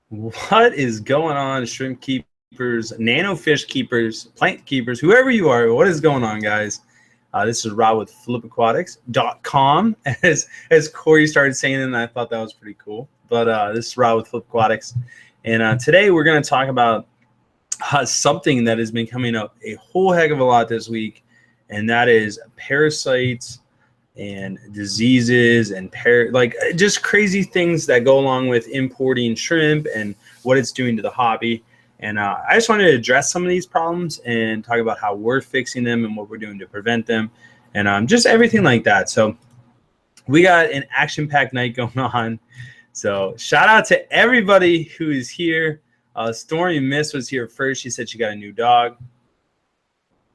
What is going on, shrimp keepers, nano fish keepers, plant keepers, whoever you are? What is going on, guys? This is Rob with flipaquatics.com. As Corey started saying it, and I thought that was pretty cool. But this is Rob with Flipaquatics. And today we're going to talk about something that has been coming up a whole heck of a lot this week, and that is parasites and diseases and just crazy things that go along with importing shrimp and what it's doing to the hobby. And I just wanted to address some of these problems and talk about how we're fixing them and what we're doing to prevent them, and just everything like that. So we got an action-packed night going on. So shout out to everybody who is here. Stormy Miss was here first. She said she got a new dog.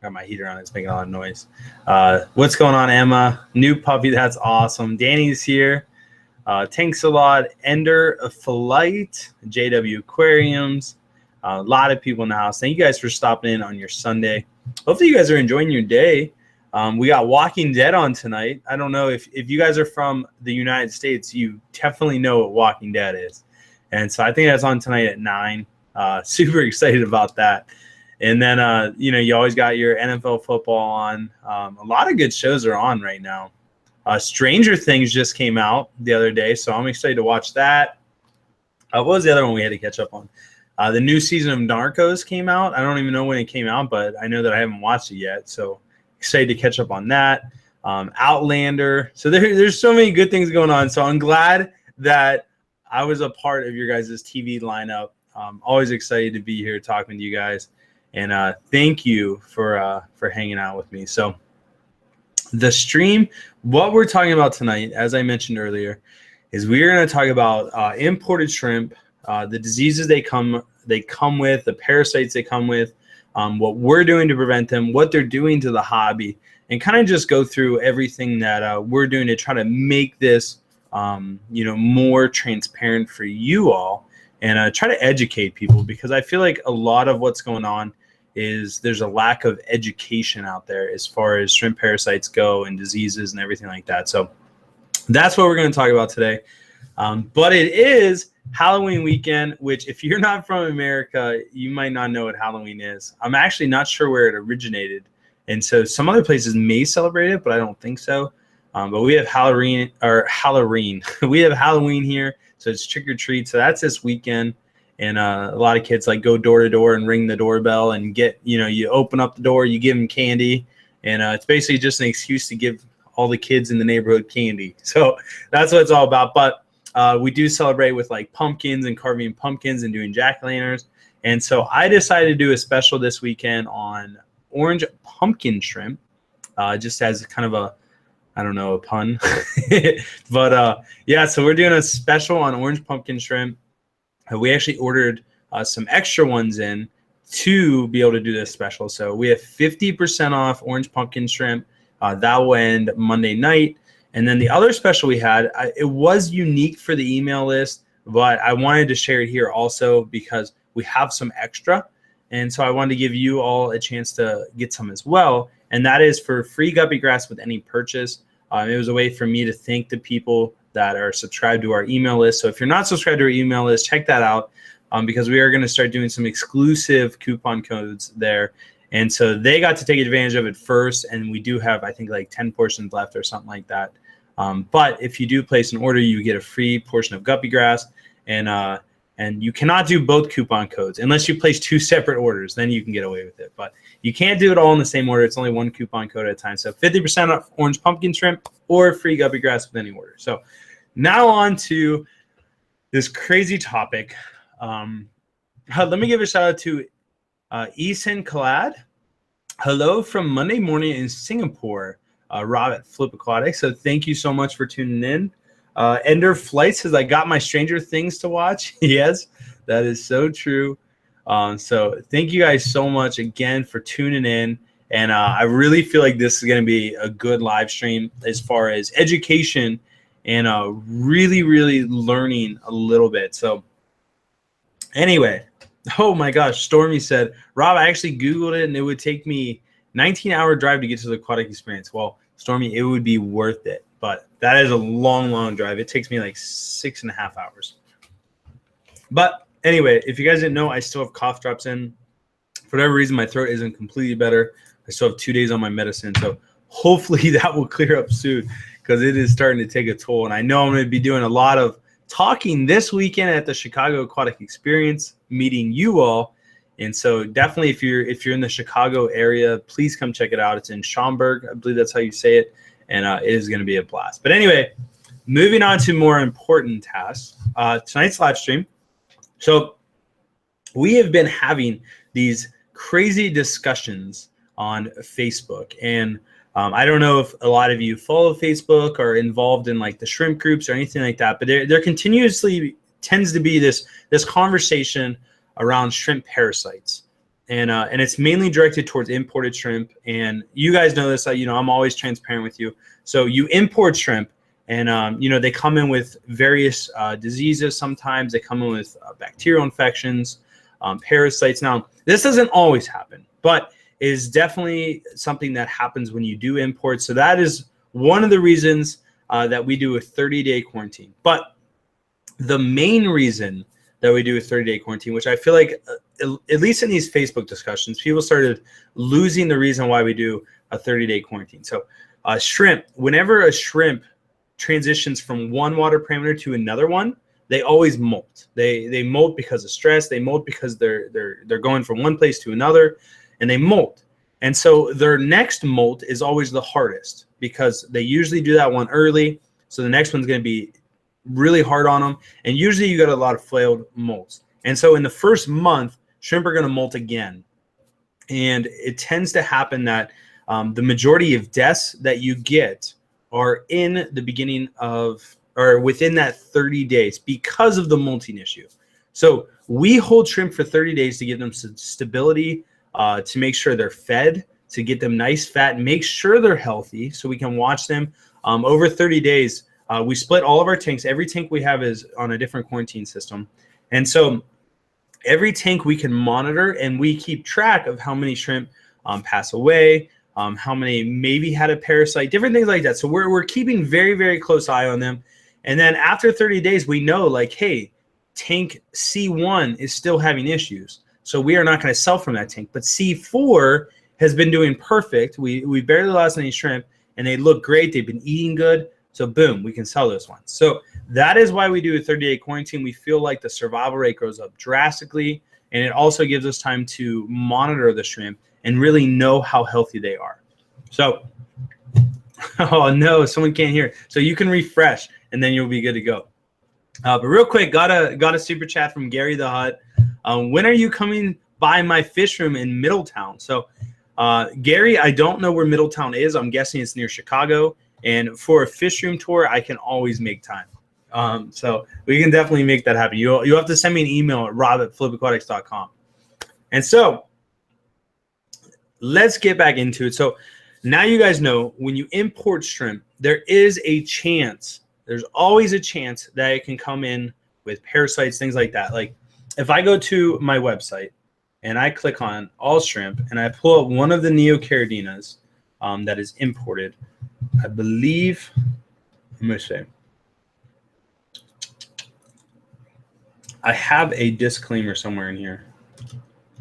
Got my heater on. It's making a lot of noise. What's going on, Emma? New puppy. That's awesome. Danny's here. Thanks a lot. Ender, a Flight, JW Aquariums. A lot of people in the house. Thank you guys for stopping in on your Sunday. Hopefully you guys are enjoying your day. We got Walking Dead on tonight. I don't know if you guys are from the United States, you definitely know what Walking Dead is. And so I think that's on tonight at 9. Super excited about that. And then, you always got your NFL football on. A lot of good shows are on right now. Stranger Things just came out the other day, so I'm excited to watch that. What was the other one we had to catch up on? The new season of Narcos came out. I don't even know when it came out, but I know that I haven't watched it yet, so excited to catch up on that. Outlander. So there's so many good things going on, so I'm glad that I was a part of your guys' TV lineup. Always excited to be here talking to you guys. And thank you for hanging out with me. So the stream, what we're talking about tonight, as I mentioned earlier, is we're going to talk about imported shrimp, the diseases they come with, the parasites they come with, what we're doing to prevent them, what they're doing to the hobby, and kind of just go through everything that we're doing to try to make this more transparent for you all, and try to educate people, because I feel like a lot of what's going on is there's a lack of education out there as far as shrimp parasites go and diseases and everything like that. So that's what we're going to talk about today. But it is Halloween weekend, which if you're not from America, you might not know what Halloween is. I'm actually not sure where it originated. And so some other places may celebrate it, but I don't think so. But we have Halloween. We have Halloween here. So it's trick or treat. So that's this weekend. And a lot of kids go door to door and ring the doorbell and get, you open up the door, you give them candy. And it's basically just an excuse to give all the kids in the neighborhood candy. So that's what it's all about. But we do celebrate with pumpkins and carving pumpkins and doing jack-o'-lanterns. And so I decided to do a special this weekend on orange pumpkin shrimp, just as kind of a pun. But yeah, so we're doing a special on orange pumpkin shrimp. We actually ordered some extra ones in to be able to do this special. So we have 50% off orange pumpkin shrimp. That will end Monday night. And then the other special we had, it was unique for the email list, but I wanted to share it here also because we have some extra. And so I wanted to give you all a chance to get some as well. And that is for free Guppy Grass with any purchase. It was a way for me to thank the people that are subscribed to our email list. So if you're not subscribed to our email list, check that out, because we are going to start doing some exclusive coupon codes there. And so they got to take advantage of it first. And we do have, I think, 10 portions left or something like that. But if you do place an order, you get a free portion of Guppy Grass. And you cannot do both coupon codes unless you place 2 separate orders. Then you can get away with it. But you can't do it all in the same order. It's only 1 coupon code at a time. So 50% off orange pumpkin shrimp or free Guppy Grass with any order. So now on to this crazy topic. Let me give a shout out to Eason Kalad. Hello from Monday morning in Singapore. Rob at Flipaquatics. So thank you so much for tuning in. Ender Flight says, I got my Stranger Things to watch. Yes, that is so true. So thank you guys so much again for tuning in. And I really feel like this is going to be a good live stream as far as education and really, really learning a little bit. So anyway, oh my gosh, Stormy said, Rob, I actually Googled it and it would take me 19-hour drive to get to the aquatic experience. Well, Stormy, it would be worth it. But that is a long, long drive. It takes me 6.5 hours. But anyway, if you guys didn't know, I still have cough drops in. For whatever reason, my throat isn't completely better. I still have 2 days on my medicine. So hopefully that will clear up soon because it is starting to take a toll. And I know I'm going to be doing a lot of talking this weekend at the Chicago Aquatic Experience, meeting you all. And so definitely if you're in the Chicago area, please come check it out. It's in Schaumburg. I believe that's how you say it. And it is going to be a blast. But anyway, moving on to more important tasks. Tonight's live stream. So we have been having these crazy discussions on Facebook. And I don't know if a lot of you follow Facebook or involved in like the shrimp groups or anything like that, but there continuously tends to be this conversation around shrimp parasites. And it's mainly directed towards imported shrimp. And you guys know this, I'm always transparent with you. So you import shrimp and, they come in with various diseases. Sometimes they come in with bacterial infections, parasites. Now, this doesn't always happen, but is definitely something that happens when you do import. So that is one of the reasons that we do a 30-day quarantine. But the main reason that we do a 30-day quarantine, which I feel like at least in these Facebook discussions, people started losing the reason why we do a 30-day quarantine. So shrimp, whenever a shrimp transitions from one water parameter to another one, they always molt. They molt because of stress. They molt because they're going from one place to another, and they molt. And so their next molt is always the hardest because they usually do that one early. So the next one's going to be really hard on them. And usually you got a lot of failed molts. And so in the first month, shrimp are going to molt again. And it tends to happen that the majority of deaths that you get are in the beginning of or within that 30 days because of the molting issue. So we hold shrimp for 30 days to give them some stability, to make sure they're fed, to get them nice fat, and make sure they're healthy so we can watch them. Over 30 days, we split all of our tanks. Every tank we have is on a different quarantine system. And so every tank we can monitor, and we keep track of how many shrimp pass away, how many maybe had a parasite, different things like that. So we're keeping very, very close eye on them. And then after 30 days, we know like, hey, tank C1 is still having issues. So we are not going to sell from that tank. But C4 has been doing perfect. We barely lost any shrimp, and they look great. They've been eating good. So boom, we can sell those ones. So that is why we do a 30-day quarantine. We feel like the survival rate goes up drastically, and it also gives us time to monitor the shrimp and really know how healthy they are. So, oh no, someone can't hear. So you can refresh, and then you'll be good to go. But real quick, got a super chat from Gary the Hut. When are you coming by my fish room in Middletown? So Gary, I don't know where Middletown is. I'm guessing it's near Chicago. And for a fish room tour, I can always make time. So we can definitely make that happen. You'll have to send me an email at rob@flipaquatics.com. And so let's get back into it. So now you guys know when you import shrimp, there is a chance. There's always a chance that it can come in with parasites, things like that. Like if I go to my website and I click on all shrimp and I pull up one of the neocardinas that is imported, I believe, let me say, I have a disclaimer somewhere in here.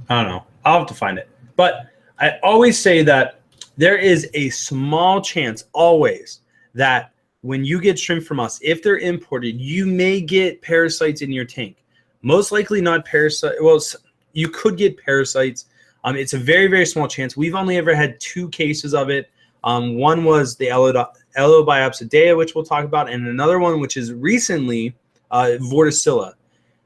I don't know. I'll have to find it. But I always say that there is a small chance always that when you get shrimp from us, if they're imported, you may get parasites in your tank. Most likely not parasite. Well, you could get parasites. It's a very, very small chance. We've only ever had 2 cases of it. One was the Eleubiopsidea, which we'll talk about, and another one, which is recently Vorticilla.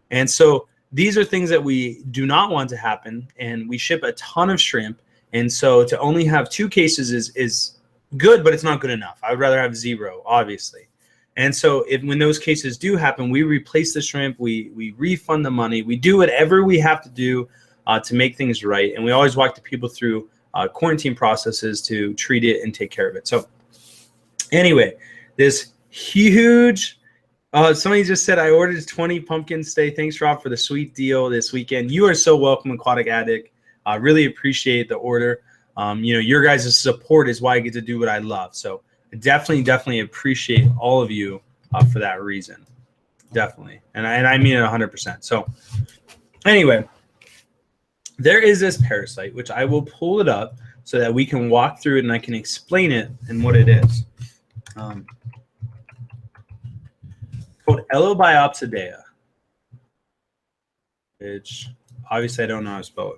And so these are things that we do not want to happen, and we ship a ton of shrimp. And so to only have 2 cases is good, but it's not good enough. I would rather have 0, obviously. And so when those cases do happen, we replace the shrimp, we refund the money, we do whatever we have to do to make things right. And we always walk the people through quarantine processes to treat it and take care of it. So anyway, this huge, somebody just said, I ordered 20 pumpkins today. Thanks, Rob, for the sweet deal this weekend. You are so welcome, Aquatic Addict. I really appreciate the order. Your guys' support is why I get to do what I love. So I definitely appreciate all of you for that reason. Definitely. And I mean it 100%. So Anyway, there is this parasite, which I will pull it up so that we can walk through it and I can explain it and what it is. Called Eleubiopsidea, which obviously I don't know how to spell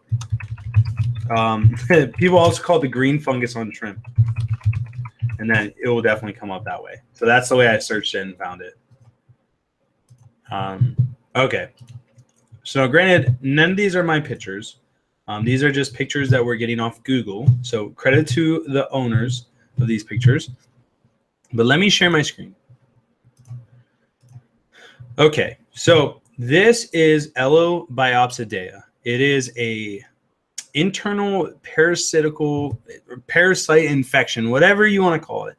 it. People also call it the green fungus on shrimp, and then it will definitely come up that way. So that's the way I searched it and found it. Okay. So granted, none of these are my pictures. These are just pictures that we're getting off Google. So credit to the owners of these pictures. But let me share my screen. Okay, so this is Eleubiopsidea. It is a internal parasite infection, whatever you want to call it.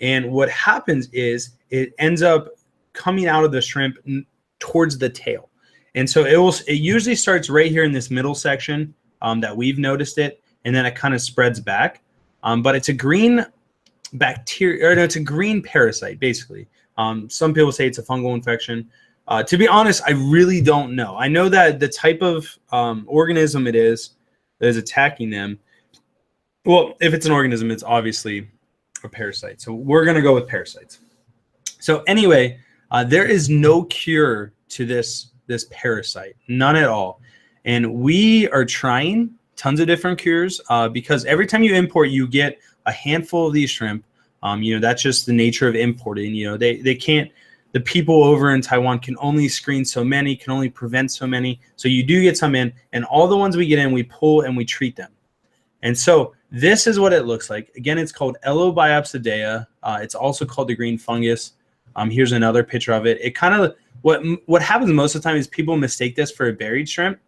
And what happens is it ends up coming out of the shrimp towards the tail. And so it usually starts right here in this middle section that we've noticed it, and then it kind of spreads back. But it's a green bacteria, or no, it's a green parasite, basically. Some people say it's a fungal infection. To be honest, I really don't know. I know that the type of organism it is that is attacking them. Well, if it's an organism, it's obviously a parasite. So we're going to go with parasites. So anyway, there is no cure to this parasite, none at all. And we are trying tons of different cures because every time you import, you get a handful of these shrimp. That's just the nature of importing. They can't, the people over in Taiwan can only screen so many, can only prevent so many. So you do get some in, and all the ones we get in, we pull and we treat them. And so this is what it looks like. Again, it's called Eleubiopsidea. It's also called the green fungus. Here's another picture of it. It kind of, what happens most of the time is people mistake this for a buried shrimp,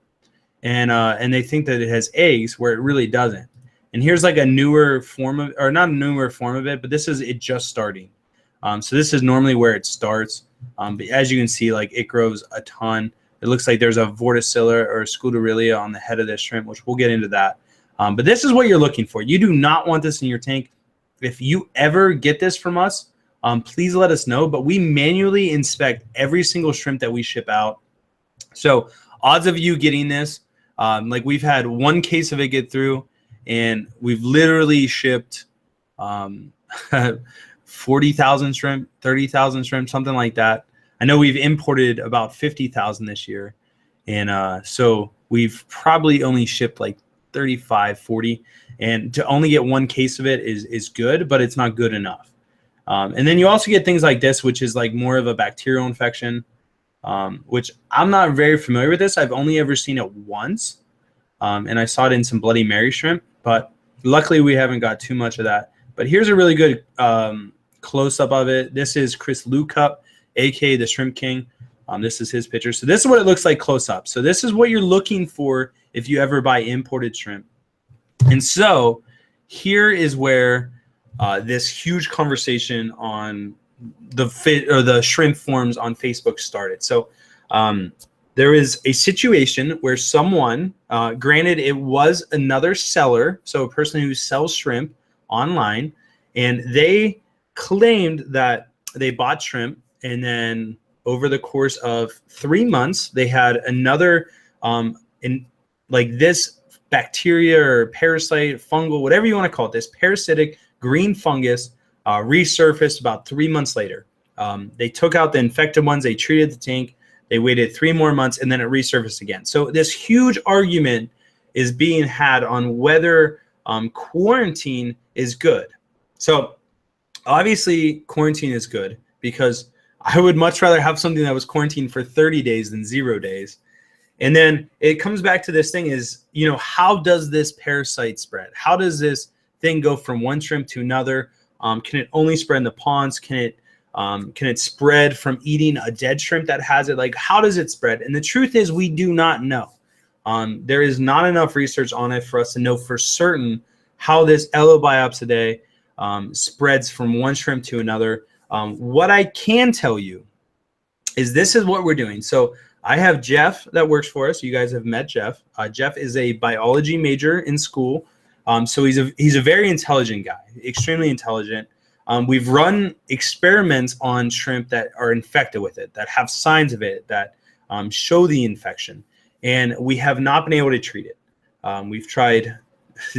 and they think that it has eggs where it really doesn't. And here's like a newer form of, or not a newer form of it, but this is it just starting. So this is normally where it starts. But as you can see, like it grows a ton. It looks like there's a vorticilla or a Scutarilia on the head of this shrimp, which we'll get into that. But this is what you're looking for. You do not want this in your tank. If you ever get this from us, please let us know. But we manually inspect every single shrimp that we ship out. So odds of you getting this, like we've had one case of it get through, and we've literally shipped 40,000 shrimp, 30,000 shrimp, something like that. I know we've imported about 50,000 this year. And so we've probably only shipped like 35, 40. And to only get one case of it is good, but it's not good enough. And then you also get things like this, which is like more of a bacterial infection, which I'm not very familiar with this. I've only ever seen it once. And I saw it in some Bloody Mary shrimp, but luckily we haven't got too much of that. But here's a really good close-up of it. This is Chris Lucup, aka the Shrimp King. This is his picture. So this is what it looks like close up. So this is what you're looking for if you ever buy imported shrimp. And so here is where this huge conversation on the shrimp forums on Facebook started. So there is a situation where someone, granted it was another seller, so a person who sells shrimp online, and they claimed that they bought shrimp, and then over the course of 3 months, they had another, this bacteria or parasite, fungal, whatever you want to call it, this parasitic green fungus resurfaced about 3 months later. They took out the infected ones, they treated the tank, they waited 3 more months, and then it resurfaced again. So this huge argument is being had on whether quarantine is good. So obviously quarantine is good, because I would much rather have something that was quarantined for 30 days than 0 days. And then it comes back to this thing is, how does this parasite spread? How does this thing go from one shrimp to another? Can it only spread in the ponds? Can it spread from eating a dead shrimp that has it? Like, how does it spread? And the truth is, we do not know. There is not enough research on it for us to know for certain how this Eleubiopsidae spreads from one shrimp to another. What I can tell you is this is what we're doing. So I have Jeff that works for us. You guys have met Jeff. Jeff is a biology major in school. So he's a very intelligent guy, extremely intelligent. We've run experiments on shrimp that are infected with it, that have signs of it, that show the infection. and we have not been able to treat it. We've tried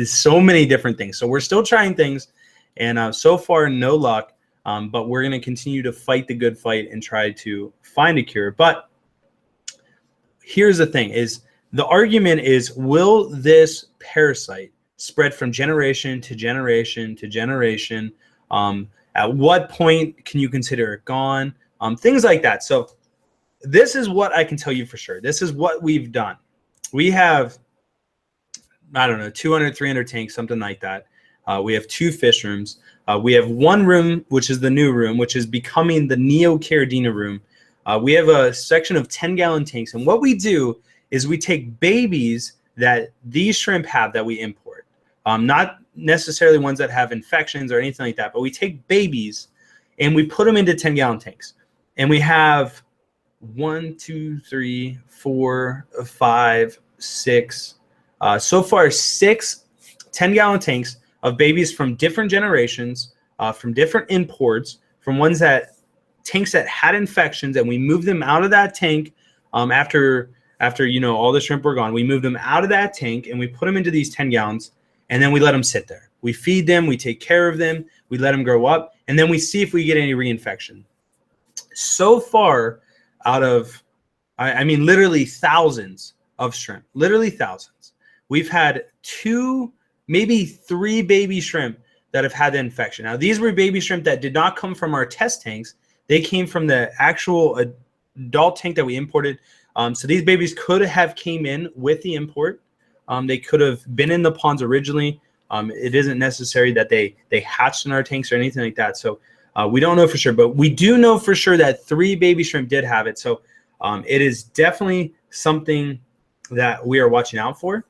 so many different things. So we're still trying things, and so far, no luck. But we're going to continue to fight the good fight and try to find a cure. But here's the thing is the argument is, will this parasite spread from generation to generation to generation? At what point can you consider it gone? Things like that. So this is what I can tell you for sure. This is what we've done. We have, I don't know, 200, 300 tanks, something like that. We have 2 fish rooms. We have 1 room, which is the new room, which is becoming the Neocaridina room. We have a section of 10-gallon tanks. And what we do is we take babies that these shrimp have that we import. Not necessarily ones that have infections or anything like that, but we take babies and we put them into 10-gallon tanks. And we have 1, 2, 3, 4, 5, 6, so far 6 10-gallon tanks of babies from different generations, from different imports, from tanks that had infections, and we moved them out of that tank after all the shrimp were gone. We moved them out of that tank and we put them into these 10 gallons, and then we let them sit there. We feed them, we take care of them, we let them grow up, and then we see if we get any reinfection. So far, out of, I mean, literally thousands of shrimp, literally thousands, we've had 2, maybe 3 baby shrimp that have had the infection. Now, these were baby shrimp that did not come from our test tanks. They came from the actual adult tank that we imported. So these babies could have came in with the import. They could have been in the ponds originally. It isn't necessary that they hatched in our tanks or anything like that. So we don't know for sure, but we do know for sure that 3 baby shrimp did have it. So it is definitely something that we are watching out for.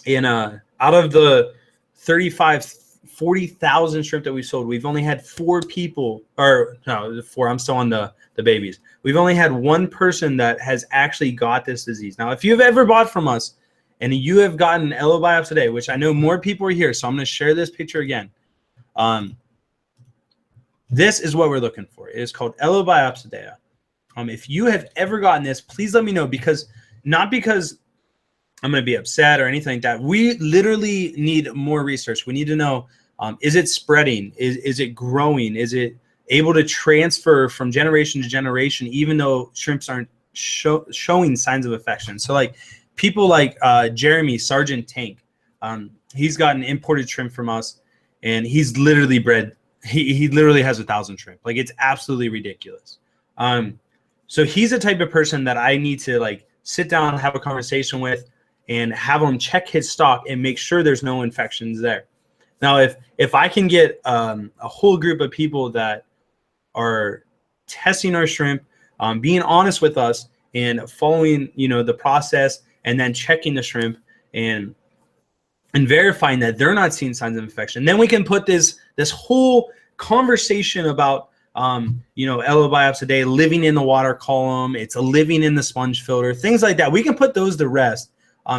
And out of the 40,000 shrimp that we sold, we've only had 4 people, or no, 4, I'm still on the babies. We've only had 1 person that has actually got this disease. Now, if you've ever bought from us and you have gotten Elobiops, which I know more people are here, so I'm going to share this picture again. This is what we're looking for. It is called Elobiops. If you have ever gotten this, please let me know, not because I'm going to be upset or anything like that. We literally need more research. We need to know, is it spreading? Is it growing? Is it able to transfer from generation to generation, even though shrimps aren't showing signs of infection? So like people like Jeremy, Sergeant Tank, he's gotten imported shrimp from us, and he's literally bred. He literally has 1,000 shrimp. Like, it's absolutely ridiculous. So he's the type of person that I need to like sit down and have a conversation with, and have him check his stock and make sure there's no infections there. Now, if I can get a whole group of people that are testing our shrimp, being honest with us, and following the process, and then checking the shrimp and verifying that they're not seeing signs of infection, then we can put this whole conversation about Elobiops living in the water column, it's living in the sponge filter, things like that. We can put those to rest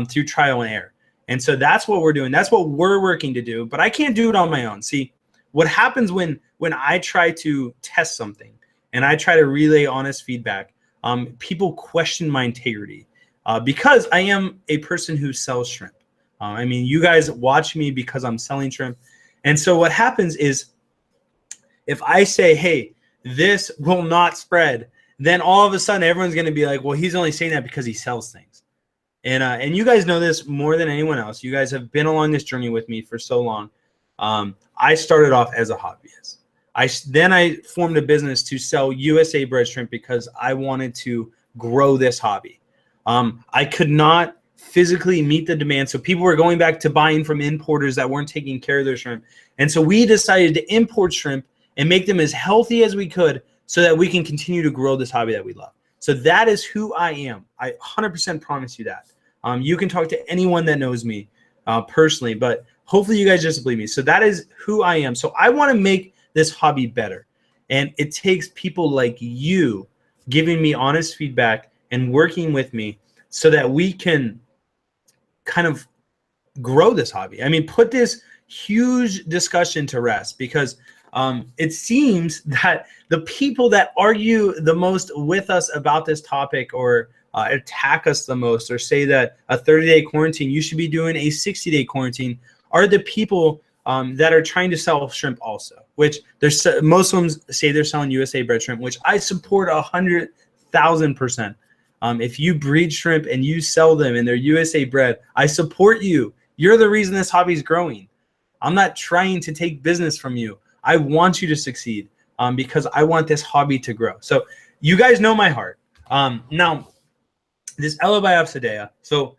through trial and error. And so that's what we're doing. That's what we're working to do. But I can't do it on my own. See, what happens when I try to test something and I try to relay honest feedback, people question my integrity because I am a person who sells shrimp. I mean, you guys watch me because I'm selling shrimp. And so what happens is, if I say, hey, this will not spread, then all of a sudden everyone's going to be like, well, he's only saying that because he sells things. And you guys know this more than anyone else. You guys have been along this journey with me for so long. I started off as a hobbyist. Then I formed a business to sell USA bred shrimp because I wanted to grow this hobby. I could not physically meet the demand, so people were going back to buying from importers that weren't taking care of their shrimp. And so we decided to import shrimp and make them as healthy as we could so that we can continue to grow this hobby that we love. So that is who I am. I 100% promise you that. You can talk to anyone that knows me personally, but hopefully you guys just believe me. So that is who I am. So I want to make this hobby better. And it takes people like you giving me honest feedback and working with me so that we can kind of grow this hobby. I mean, put this huge discussion to rest, because it seems that the people that argue the most with us about this topic or attack us the most or say that a 30-day quarantine, you should be doing a 60-day quarantine, are the people that are trying to sell shrimp also, which there's most of them say they're selling USA bred shrimp, which I support 100,000%. If you breed shrimp and you sell them and they're USA bred, I support you. You're the reason this hobby is growing. I'm not trying to take business from you. I want you to succeed because I want this hobby to grow. So you guys know my heart. Now, this Elabiopsidea. So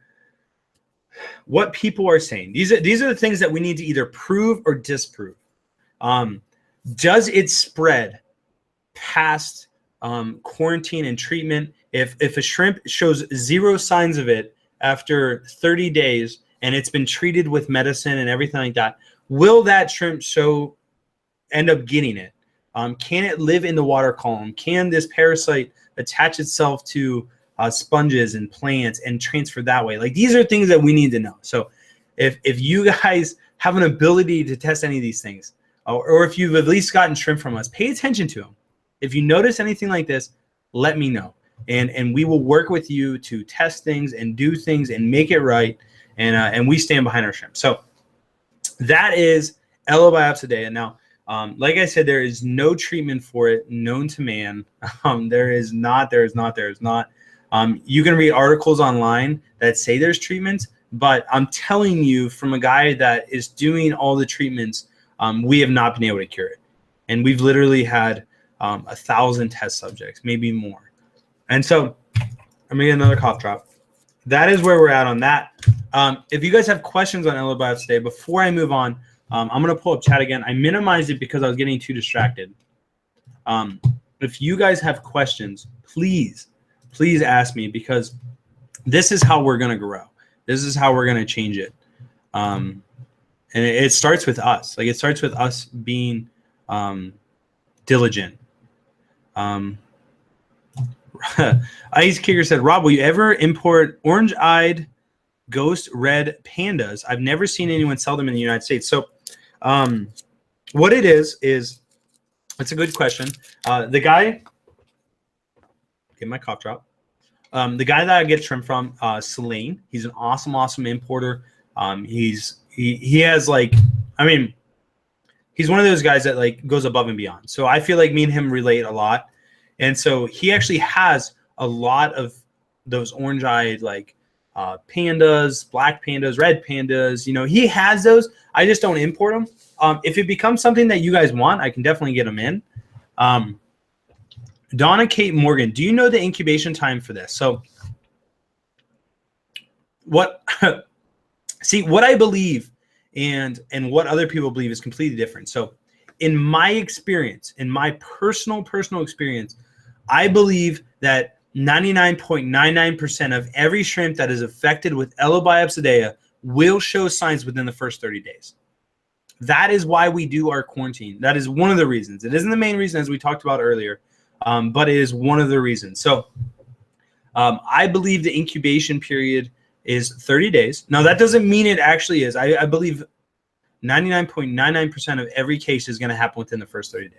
what people are saying, these are the things that we need to either prove or disprove. Does it spread past quarantine and treatment? If a shrimp shows zero signs of it after 30 days and it's been treated with medicine and everything like that, will that shrimp end up getting it? Can it live in the water column? Can this parasite attach itself to sponges and plants and transfer that way? Like, these are things that we need to know. So if you guys have an ability to test any of these things, or if you've at least gotten shrimp from us, pay attention to them. If you notice anything like this, let me know. And we will work with you to test things and do things and make it right. And we stand behind our shrimp. So that is Elabiopsidea. Now, like I said, there is no treatment for it known to man. There is not. You can read articles online that say there's treatments, but I'm telling you from a guy that is doing all the treatments, we have not been able to cure it. And we've literally had 1,000 test subjects, maybe more. And so I'm gonna get another cough drop. That is where we're at on that. If you guys have questions on Elabiopsidea, before I move on, I'm going to pull up chat again. I minimized it because I was getting too distracted. If you guys have questions, please ask me, because this is how we're going to grow. This is how we're going to change it. And it starts with us. Like, it starts with us being diligent. Ice Kicker said, Rob, will you ever import orange-eyed ghost red pandas? I've never seen anyone sell them in the United States. So what it is it's a good question. The guy, get my cough drop. The guy that I get shrimp from, Selene, he's an awesome importer. He has, like, I mean, he's one of those guys that, like, goes above and beyond. So I feel like me and him relate a lot. And so he actually has a lot of those orange-eyed, like, pandas, black pandas, red pandas. You know, he has those. I just don't import them. If it becomes something that you guys want, I can definitely get them in. Donna Kate Morgan, do you know the incubation time for this? So what see, what I believe and what other people believe is completely different. So in my experience, in my personal experience, I believe that 99.99% of every shrimp that is affected with Elabiopsidea will show signs within the first 30 days. That is why we do our quarantine. That is one of the reasons. It isn't the main reason, as we talked about earlier, but it is one of the reasons. So I believe the incubation period is 30 days. Now, that doesn't mean it actually is. I believe 99.99% of every case is going to happen within the first 30 days.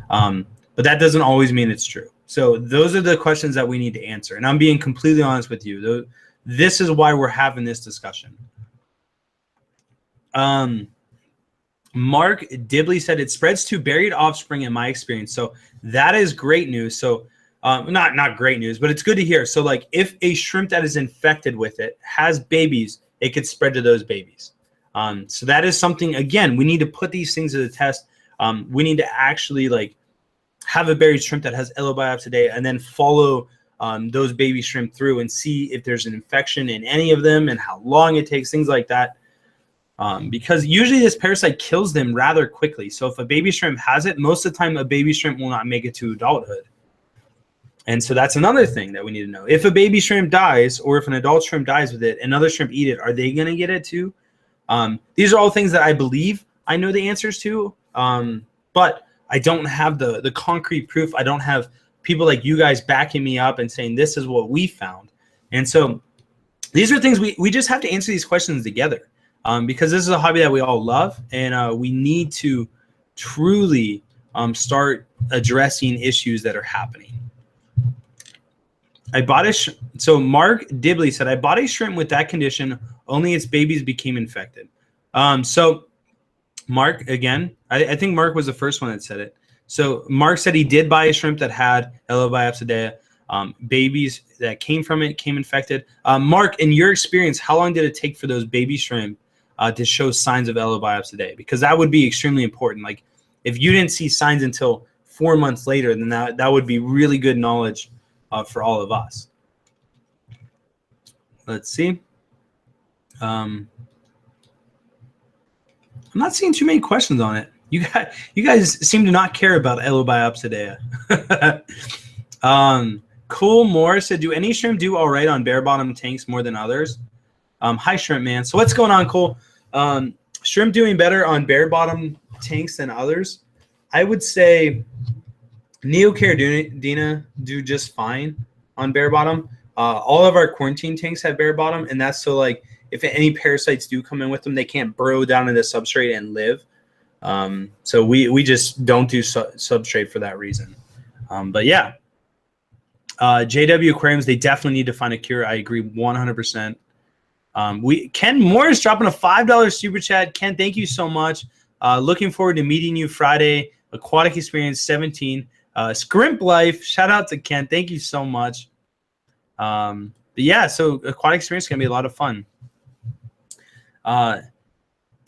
But that doesn't always mean it's true. So those are the questions that we need to answer. And I'm being completely honest with you. This is why we're having this discussion. Mark Dibley said it spreads to buried offspring in my experience. So that is great news. So not great news, but it's good to hear. So, like, if a shrimp that is infected with it has babies, it could spread to those babies. So that is something, again, we need to put these things to the test. We need to actually, like, have a buried shrimp that has Elabiopsidea and then follow those baby shrimp through and see if there's an infection in any of them and how long it takes, things like that. Because usually this parasite kills them rather quickly. So if a baby shrimp has it, most of the time a baby shrimp will not make it to adulthood. And so that's another thing that we need to know. If a baby shrimp dies, or if an adult shrimp dies with it, another shrimp eat it, are they going to get it too? These are all things that I believe I know the answers to, but I don't have the concrete proof. I don't have people like you guys backing me up and saying this is what we found. And so these are things we just have to answer these questions together, because this is a hobby that we all love, and we need to truly start addressing issues that are happening. I bought a so Mark Dibley said, I bought a shrimp with that condition. Only its babies became infected. So Mark, again, I think Mark was the first one that said it. So Mark said he did buy a shrimp that had Elobaiopsidea. Babies that came from it came infected. Mark, in your experience, how long did it take for those baby shrimp to show signs of Elobaiopsidea? Because that would be extremely important. Like if you didn't see signs until 4 months later, then that would be really good knowledge for all of us. Let's see. I'm not seeing too many questions on it. You guys seem to not care about Elobaiopsidea. Cool Moore said, do any shrimp do all right on bare bottom tanks more than others? Hi, Shrimp Man. So what's going on, Cole? Shrimp doing better on bare bottom tanks than others? I would say Neocaridina do just fine on bare bottom. All of our quarantine tanks have bare bottom, and that's so like if any parasites do come in with them, they can't burrow down into the substrate and live. So we just don't do substrate for that reason. But yeah, JW Aquariums, they definitely need to find a cure. I agree 100%. Ken Morris dropping a $5 super chat. Ken, thank you so much. Looking forward to meeting you Friday. Aquatic Experience 17. Scrimp Life. Shout out to Ken. Thank you so much. But yeah, so Aquatic Experience is going to be a lot of fun.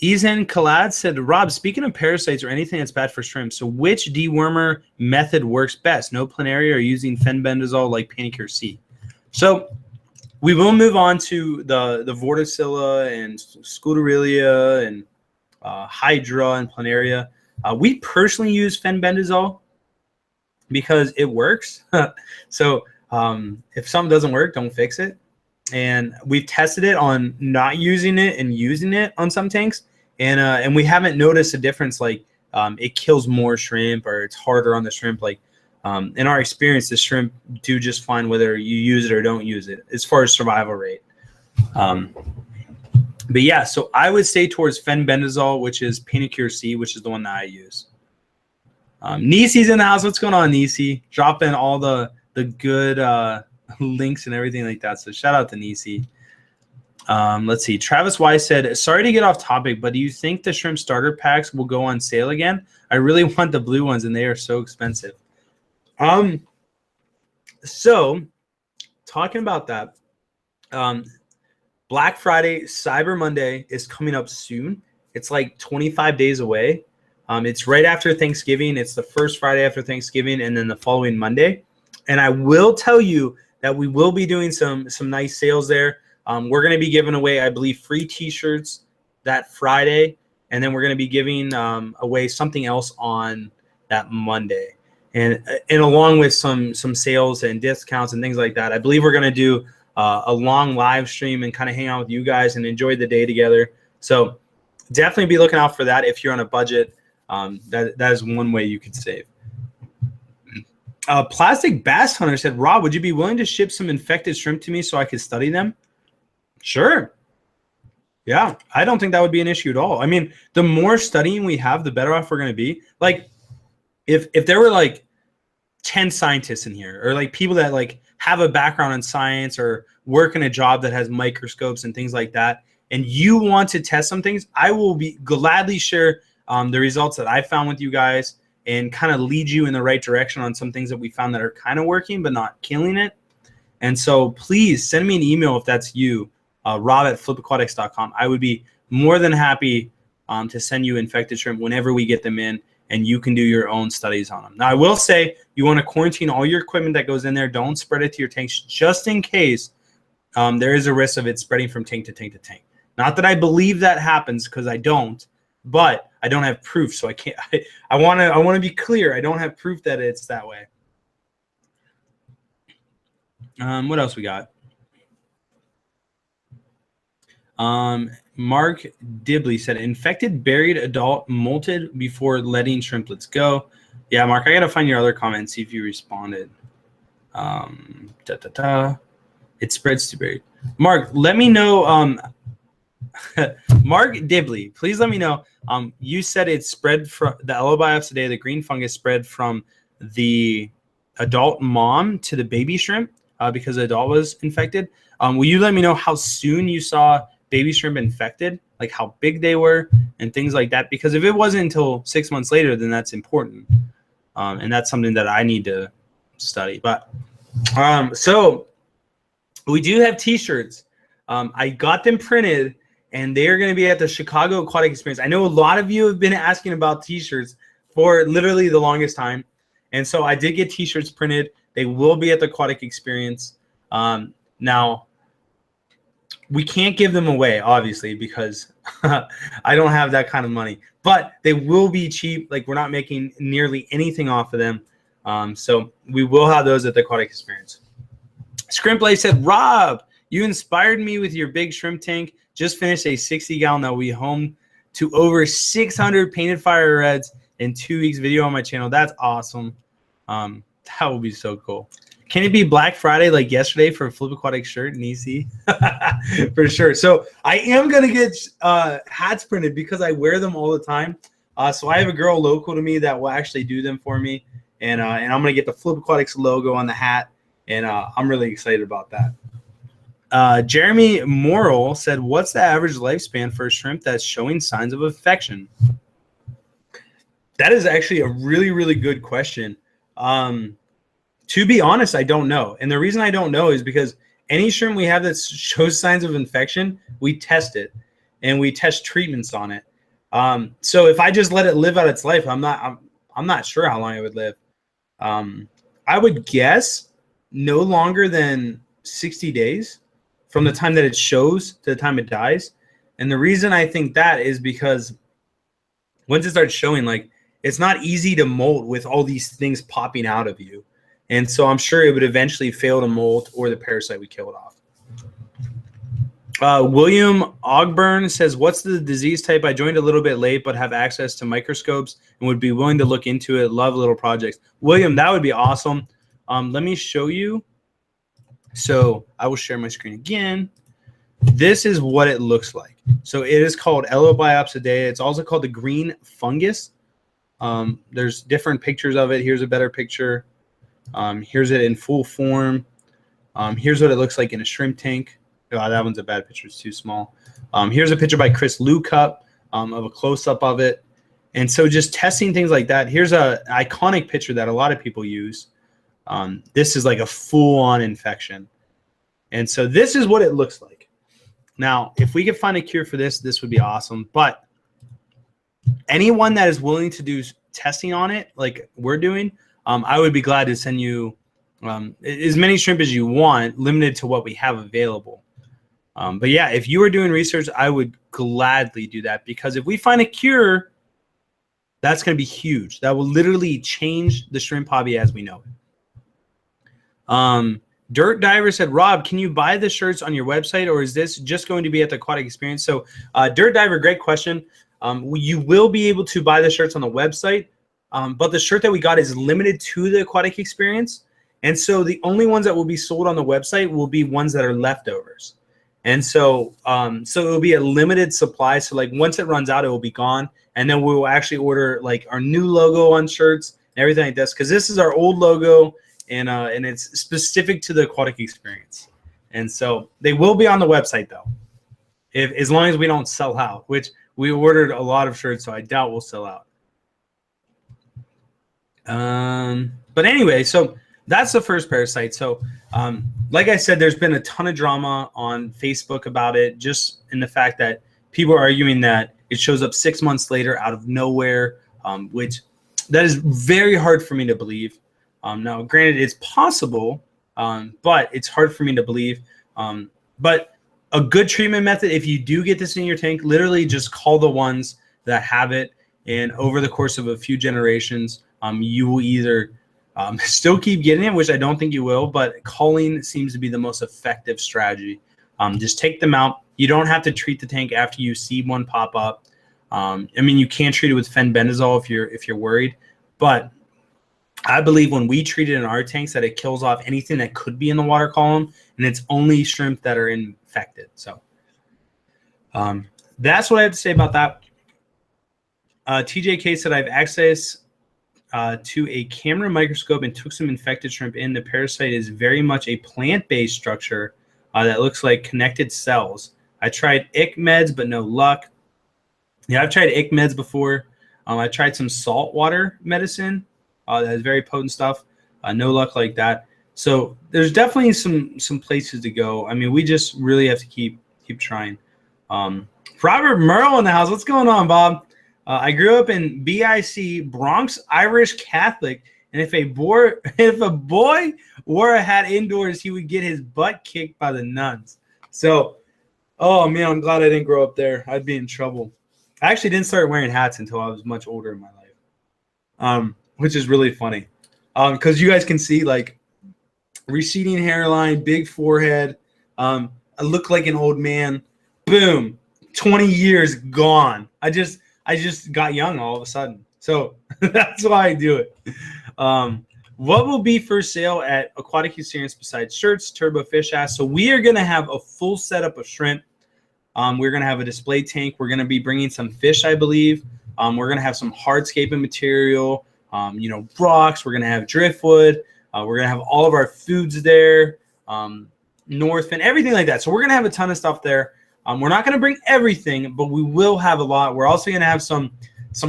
Ezen Khalad said, Rob, speaking of parasites or anything that's bad for shrimp, so which dewormer method works best? No planaria or using fenbendazole like Panicure C? So we will move on to the Vorticilla and Scutellaria and Hydra and planaria. We personally use fenbendazole because it works. So if something doesn't work, don't fix it. And we've tested it on not using it and using it on some tanks, and we haven't noticed a difference. Like it kills more shrimp or it's harder on the shrimp. Like in our experience, the shrimp do just fine whether you use it or don't use it as far as survival rate. But yeah, so I would say towards fenbendazole, which is Panicure C, which is the one that I use. Nisi's in the house. What's going on, Nisi? Drop in all the good links and everything like that. So shout out to Nisi. Let's see. Travis Weiss said, sorry to get off topic, but do you think the shrimp starter packs will go on sale again? I really want the blue ones and they are so expensive. So talking about that, Black Friday, Cyber Monday is coming up soon. It's like 25 days away. It's right after Thanksgiving. It's the first Friday after Thanksgiving and then the following Monday. And I will tell you that we will be doing some nice sales there. We're going to be giving away, I believe, free T-shirts that Friday, and then we're going to be giving away something else on that Monday, and along with some sales and discounts and things like that. I believe we're going to do a long live stream and kind of hang out with you guys and enjoy the day together. So definitely be looking out for that if you're on a budget. That is one way you could save. Plastic Bass Hunter said, Rob, would you be willing to ship some infected shrimp to me so I could study them? Sure. Yeah, I don't think that would be an issue at all. I mean, the more studying we have, the better off we're going to be. Like, if there were like 10 scientists in here, or like people that like have a background in science or work in a job that has microscopes and things like that, and you want to test some things, I will be gladly share the results that I found with you guys and kind of lead you in the right direction on some things that we found that are kind of working but not killing it. And so please send me an email if that's you, rob@flipaquatics.com. I would be more than happy to send you infected shrimp whenever we get them in, and you can do your own studies on them. Now, I will say you want to quarantine all your equipment that goes in there. Don't spread it to your tanks just in case there is a risk of it spreading from tank to tank to tank. Not that I believe that happens, because I don't, but I don't have proof, so I can't. I want to be clear. I don't have proof that it's that way. What else we got? Mark Dibley said, infected buried adult molted before letting shrimplets go. Yeah, Mark, I gotta find your other comment and see if you responded. It spreads to buried. Mark, let me know. Mark Dibley, please let me know. You said it spread from the Elobaiopsidea, the green fungus spread from the adult mom to the baby shrimp. because the adult was infected. Will you let me know how soon you saw baby shrimp infected, like how big they were and things like that? Because if it wasn't until 6 months later, then that's important. And that's something that I need to study. But so we do have t-shirts. I got them printed, and they are going to be at the Chicago Aquatic Experience. I know a lot of you have been asking about t-shirts for literally the longest time. And so I did get t-shirts printed. They will be at the Aquatic Experience. Now, we can't give them away, obviously, because I don't have that kind of money. But they will be cheap. Like, we're not making nearly anything off of them. So we will have those at the Aquatic Experience. Scrimplay said, Rob, you inspired me with your big shrimp tank. Just finished a 60-gallon that will be home to over 600 painted fire reds in 2 weeks. Video on my channel. That's awesome. That would be so cool. Can it be Black Friday like yesterday for a Flip Aquatic shirt in EC? For sure. So I am going to get hats printed because I wear them all the time. So I have a girl local to me that will actually do them for me. And I'm going to get the Flip Aquatics logo on the hat. And I'm really excited about that. Jeremy Morrill said, what's the average lifespan for a shrimp that's showing signs of infection? That is actually a really, really good question. To be honest, I don't know. And the reason I don't know is because any shrimp we have that shows signs of infection, we test it and we test treatments on it. So if I just let it live out its life, I'm not sure how long it would live. I would guess no longer than 60 days from the time that it shows to the time it dies. And the reason I think that is because once it starts showing, like, it's not easy to molt with all these things popping out of you. And so I'm sure it would eventually fail to molt, or the parasite would kill it off. William Ogburn says, what's the disease type? I joined a little bit late, but have access to microscopes and would be willing to look into it. Love little projects. William, that would be awesome. Let me show you. So I will share my screen again. This is what it looks like. So it is called Elobiopsidea. It's also called the green fungus. There's different pictures of it. Here's a better picture. Here's it in full form. Here's what it looks like in a shrimp tank. Oh, that one's a bad picture. It's too small. Here's a picture by Chris Lucup of a close-up of it. And so just testing things like that. Here's an iconic picture that a lot of people use. This is like a full-on infection. And so this is what it looks like. Now, if we could find a cure for this, this would be awesome. But anyone that is willing to do testing on it, like we're doing, I would be glad to send you as many shrimp as you want, limited to what we have available. But yeah, if you were doing research, I would gladly do that, because if we find a cure, that's going to be huge. That will literally change the shrimp hobby as we know it. Dirt Diver said, Rob, can you buy the shirts on your website, or is this just going to be at the Aquatic Experience? So Dirt Diver, great question. You will be able to buy the shirts on the website, but the shirt that we got is limited to the Aquatic Experience. And so the only ones that will be sold on the website will be ones that are leftovers. And so so it will be a limited supply. So like once it runs out, it will be gone. And then we will actually order like our new logo on shirts and everything like this, because this is our old logo, and it's specific to the Aquatic Experience. And so they will be on the website though, as long as we don't sell out, which we ordered a lot of shirts, so I doubt we'll sell out. But anyway, so that's the first parasite. So like I said, there's been a ton of drama on Facebook about it, just in the fact that people are arguing that it shows up 6 months later out of nowhere, which that is very hard for me to believe. Now, granted, it's possible, but it's hard for me to believe. But a good treatment method, if you do get this in your tank, literally just call the ones that have it, and over the course of a few generations, you will either still keep getting it, which I don't think you will, but culling seems to be the most effective strategy. Just take them out. You don't have to treat the tank after you see one pop up. I mean, you can treat it with fenbendazole if you're worried, but I believe when we treat it in our tanks that it kills off anything that could be in the water column, and it's only shrimp that are infected. So that's what I have to say about that. TJK said, I have access to a camera microscope and took some infected shrimp in. The parasite is very much a plant-based structure that looks like connected cells. I tried ick meds, but no luck. Yeah, I've tried ick meds before. I tried some saltwater medicine that is very potent stuff. No luck like that. So there's definitely some places to go. I mean, we just really have to keep trying. Robert Merle in the house. What's going on, Bob? I grew up in BIC, Bronx Irish Catholic, and if a boy wore a hat indoors, he would get his butt kicked by the nuns. So, oh man, I'm glad I didn't grow up there. I'd be in trouble. I actually didn't start wearing hats until I was much older in my life, which is really funny, because you guys can see like receding hairline, big forehead. I look like an old man. Boom, 20 years gone. I just got young all of a sudden. So that's why I do it. What will be for sale at Aquatics besides shirts? Turbo Fish asked. So we are going to have a full setup of shrimp. We're going to have a display tank. We're going to be bringing some fish, I believe. We're going to have some hardscaping material, rocks. We're going to have driftwood. We're going to have all of our foods there, Northfin, everything like that. So we're going to have a ton of stuff there. We're not going to bring everything, but we will have a lot. We're also going to have some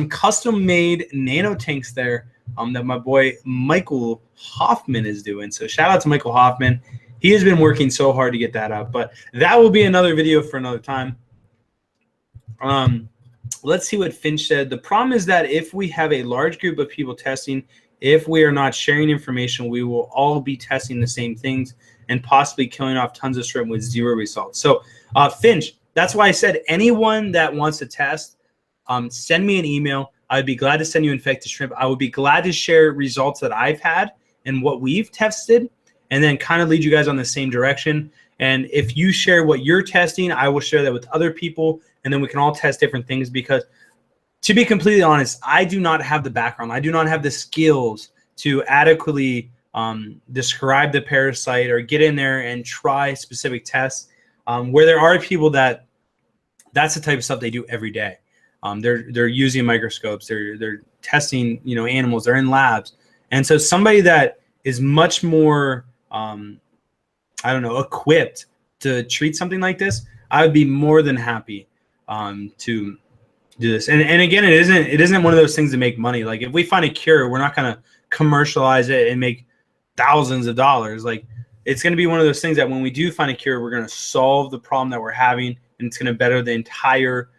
custom-made nano tanks there that my boy Michael Hoffman is doing. So shout out to Michael Hoffman. He has been working so hard to get that up, but that will be another video for another time. Let's see what Finch said. The problem is that if we have a large group of people testing, if we are not sharing information, we will all be testing the same things and possibly killing off tons of shrimp with zero results. So Finch, that's why I said anyone that wants to test, send me an email. I'd be glad to send you infected shrimp. I would be glad to share results that I've had and what we've tested, and then kind of lead you guys on the same direction. And if you share what you're testing, I will share that with other people, and then we can all test different things, because to be completely honest, I do not have the background. I do not have the skills to adequately describe the parasite or get in there and try specific tests, where there are people that's the type of stuff they do every day. They're using microscopes, they're testing animals, they're in labs. And so somebody that is much more equipped to treat something like this, I would be more than happy to do this. And again, it isn't one of those things to make money. Like if we find a cure, we're not going to commercialize it and make thousands of dollars. Like it's going to be one of those things that when we do find a cure, we're going to solve the problem that we're having, and it's going to better the entire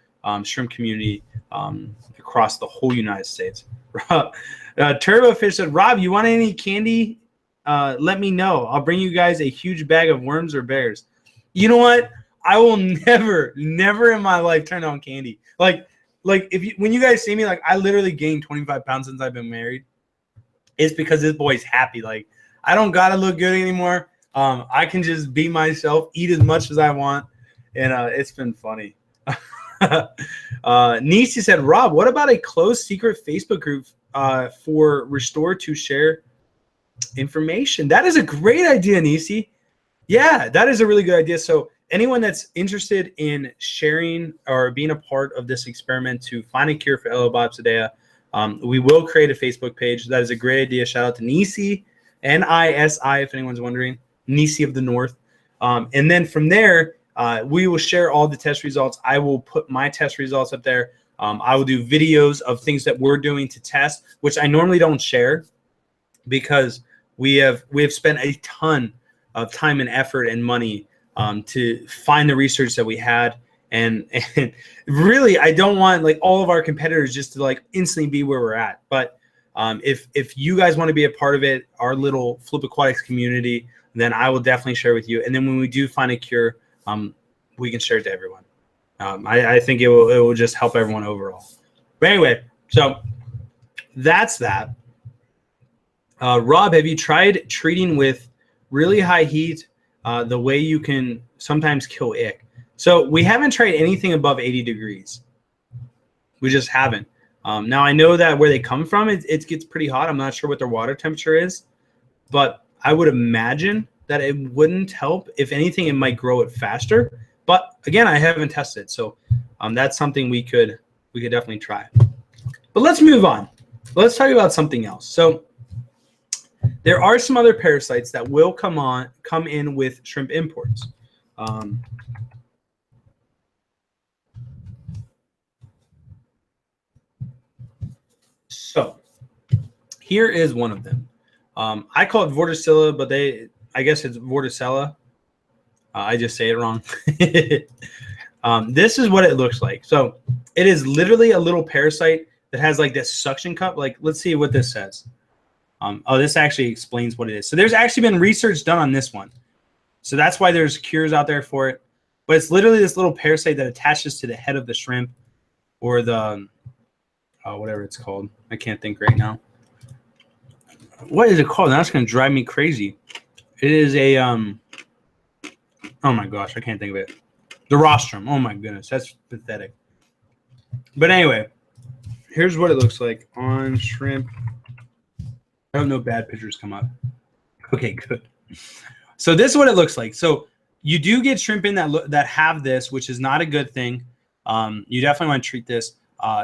shrimp community across the whole United States. Turbofish said, Rob, you want any candy? Let me know. I'll bring you guys a huge bag of worms or bears. You know what? I will never in my life turn on candy. Like when you guys see me, like I literally gained 25 pounds since I've been married. It's because this boy's happy. Like I don't gotta look good anymore. I can just be myself, eat as much as I want, and it's been funny. Nisi said, Rob, what about a closed secret Facebook group for Restore to share information? That is a great idea, Nisi. Yeah, that is a really good idea. So anyone that's interested in sharing or being a part of this experiment to find a cure for Elobopsidea, we will create a Facebook page. That is a great idea. Shout out to Nisi, N-I-S-I, if anyone's wondering, Nisi of the North. And then from there, we will share all the test results. I will put my test results up there. I will do videos of things that we're doing to test, which I normally don't share because we have spent a ton of time and effort and money to find the research that we had. And really, I don't want like all of our competitors just to like instantly be where we're at. But if you guys want to be a part of it, our little Flip Aquatics community, then I will definitely share with you. And then when we do find a cure, we can share it to everyone. I think it will just help everyone overall. But anyway, so that's that. Rob, have you tried treating with really high heat the way you can sometimes kill ick? So we haven't tried anything above 80 degrees. We just haven't. Now I know that where they come from, it gets pretty hot. I'm not sure what their water temperature is, but I would imagine that it wouldn't help. If anything, it might grow it faster. But again, I haven't tested, so that's something we could definitely try. But let's move on. let's talk about something else. So there are some other parasites that will come in with shrimp imports. So here is one of them. I call it Vorticilla, but I guess it's Vorticella. I just say it wrong. This is what it looks like. So it is literally a little parasite that has like this suction cup. Like, let's see what this says. Oh, this actually explains what it is. So there's actually been research done on this one. So that's why there's cures out there for it. But it's literally this little parasite that attaches to the head of the shrimp, or the whatever it's called. I can't think right now. What is it called? That's going to drive me crazy. It is a oh my gosh, I can't think of it. The rostrum. Oh my goodness, that's pathetic. But anyway, here's what it looks like on shrimp. I hope no bad pictures come up. Okay, good. So this is what it looks like. So you do get shrimp in that have this, which is not a good thing. You definitely want to treat this.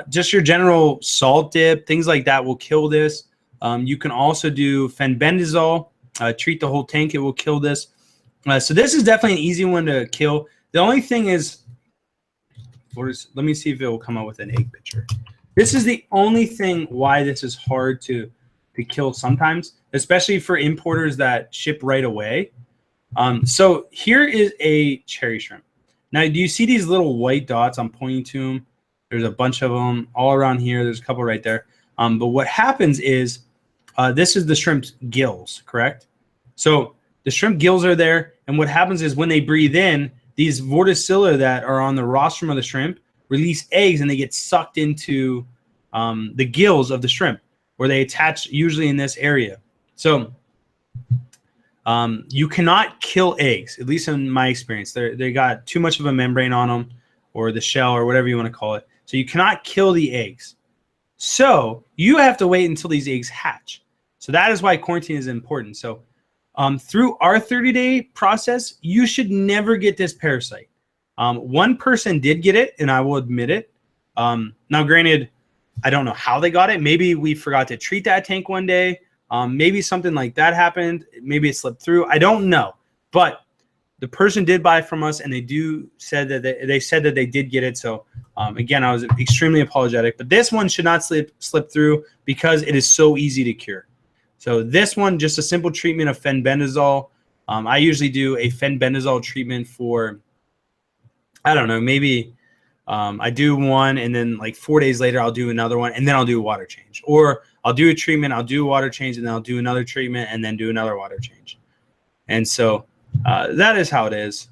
Just your general salt dip, things like that will kill this. You can also do fenbendazole, treat the whole tank. It will kill this. So this is definitely an easy one to kill. The only thing is, let me see if it will come out with an egg picture. This is the only thing why this is hard to kill sometimes, especially for importers that ship right away. So here is a cherry shrimp. Now, do you see these little white dots? I'm pointing to them. There's a bunch of them all around here. There's a couple right there. But what happens is this is the shrimp's gills, correct? So the shrimp gills are there. And what happens is when they breathe in, these vorticilla that are on the rostrum of the shrimp release eggs, and they get sucked into the gills of the shrimp, where they attach usually in this area. So you cannot kill eggs, at least in my experience. They got too much of a membrane on them, or the shell, or whatever you want to call it. So you cannot kill the eggs. So you have to wait until these eggs hatch. So that is why quarantine is important. So through our 30-day process, you should never get this parasite. One person did get it, and I will admit it. Now, granted, I don't know how they got it. Maybe we forgot to treat that tank one day. Maybe something like that happened. Maybe it slipped through. I don't know. But the person did buy from us, and they said that they did get it. So again, I was extremely apologetic. But this one should not slip through because it is so easy to cure. So this one, just a simple treatment of fenbendazole. I usually do a fenbendazole treatment for, I don't know, maybe I do one, and then like 4 days later, I'll do another one, and then I'll do a water change. Or I'll do a treatment, I'll do a water change, and then I'll do another treatment, and then do another water change. And so that is how it is.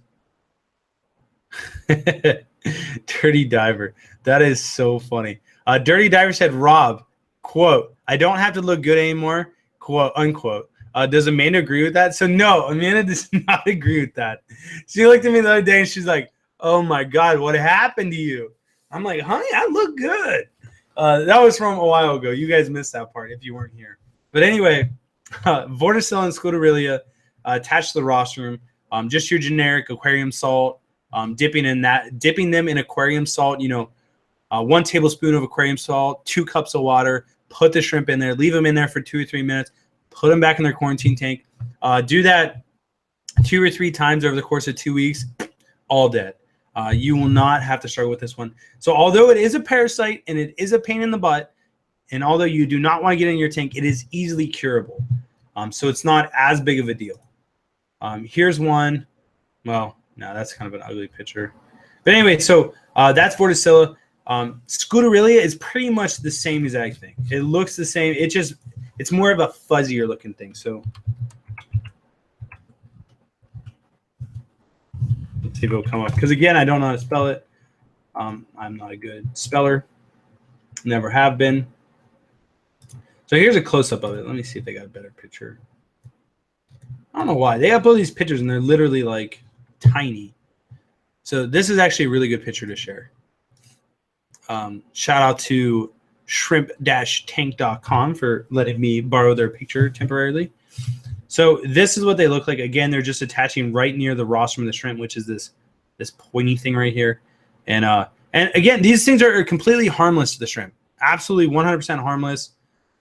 Dirty Diver. That is so funny. Dirty Diver said, Rob, quote, I don't have to look good anymore, quote, unquote. Does Amanda agree with that? So no, Amanda does not agree with that. She looked at me the other day, and she's like, oh my God, what happened to you? I'm like, honey, I look good. That was from a while ago. You guys missed that part if you weren't here. But anyway, Vorticilla and Sclerotinia attached to the rostrum. Just your generic aquarium salt. Dipping them in aquarium salt. 1 tablespoon of aquarium salt, 2 cups of water. Put the shrimp in there. Leave them in there for 2 or 3 minutes. Put them back in their quarantine tank. Do that 2 or 3 times over the course of 2 weeks. All dead. You will not have to struggle with this one. So although it is a parasite and it is a pain in the butt, and although you do not want to get in your tank, it is easily curable. So it's not as big of a deal. Here's one. Well, no, that's kind of an ugly picture. But anyway, so that's Vorticilla. Sclerotinia is pretty much the same exact thing. It looks the same. It's more of a fuzzier looking thing. So let's see if it'll come up. Because again, I don't know how to spell it. I'm not a good speller. Never have been. So here's a close-up of it. Let me see if they got a better picture. I don't know why. They upload these pictures, and they're literally, like, tiny. So this is actually a really good picture to share. Shout out to shrimp-tank.com for letting me borrow their picture temporarily. So this is what they look like. Again, they're just attaching right near the rostrum of the shrimp, which is this pointy thing right here. And again, these things are completely harmless to the shrimp. Absolutely 100% harmless.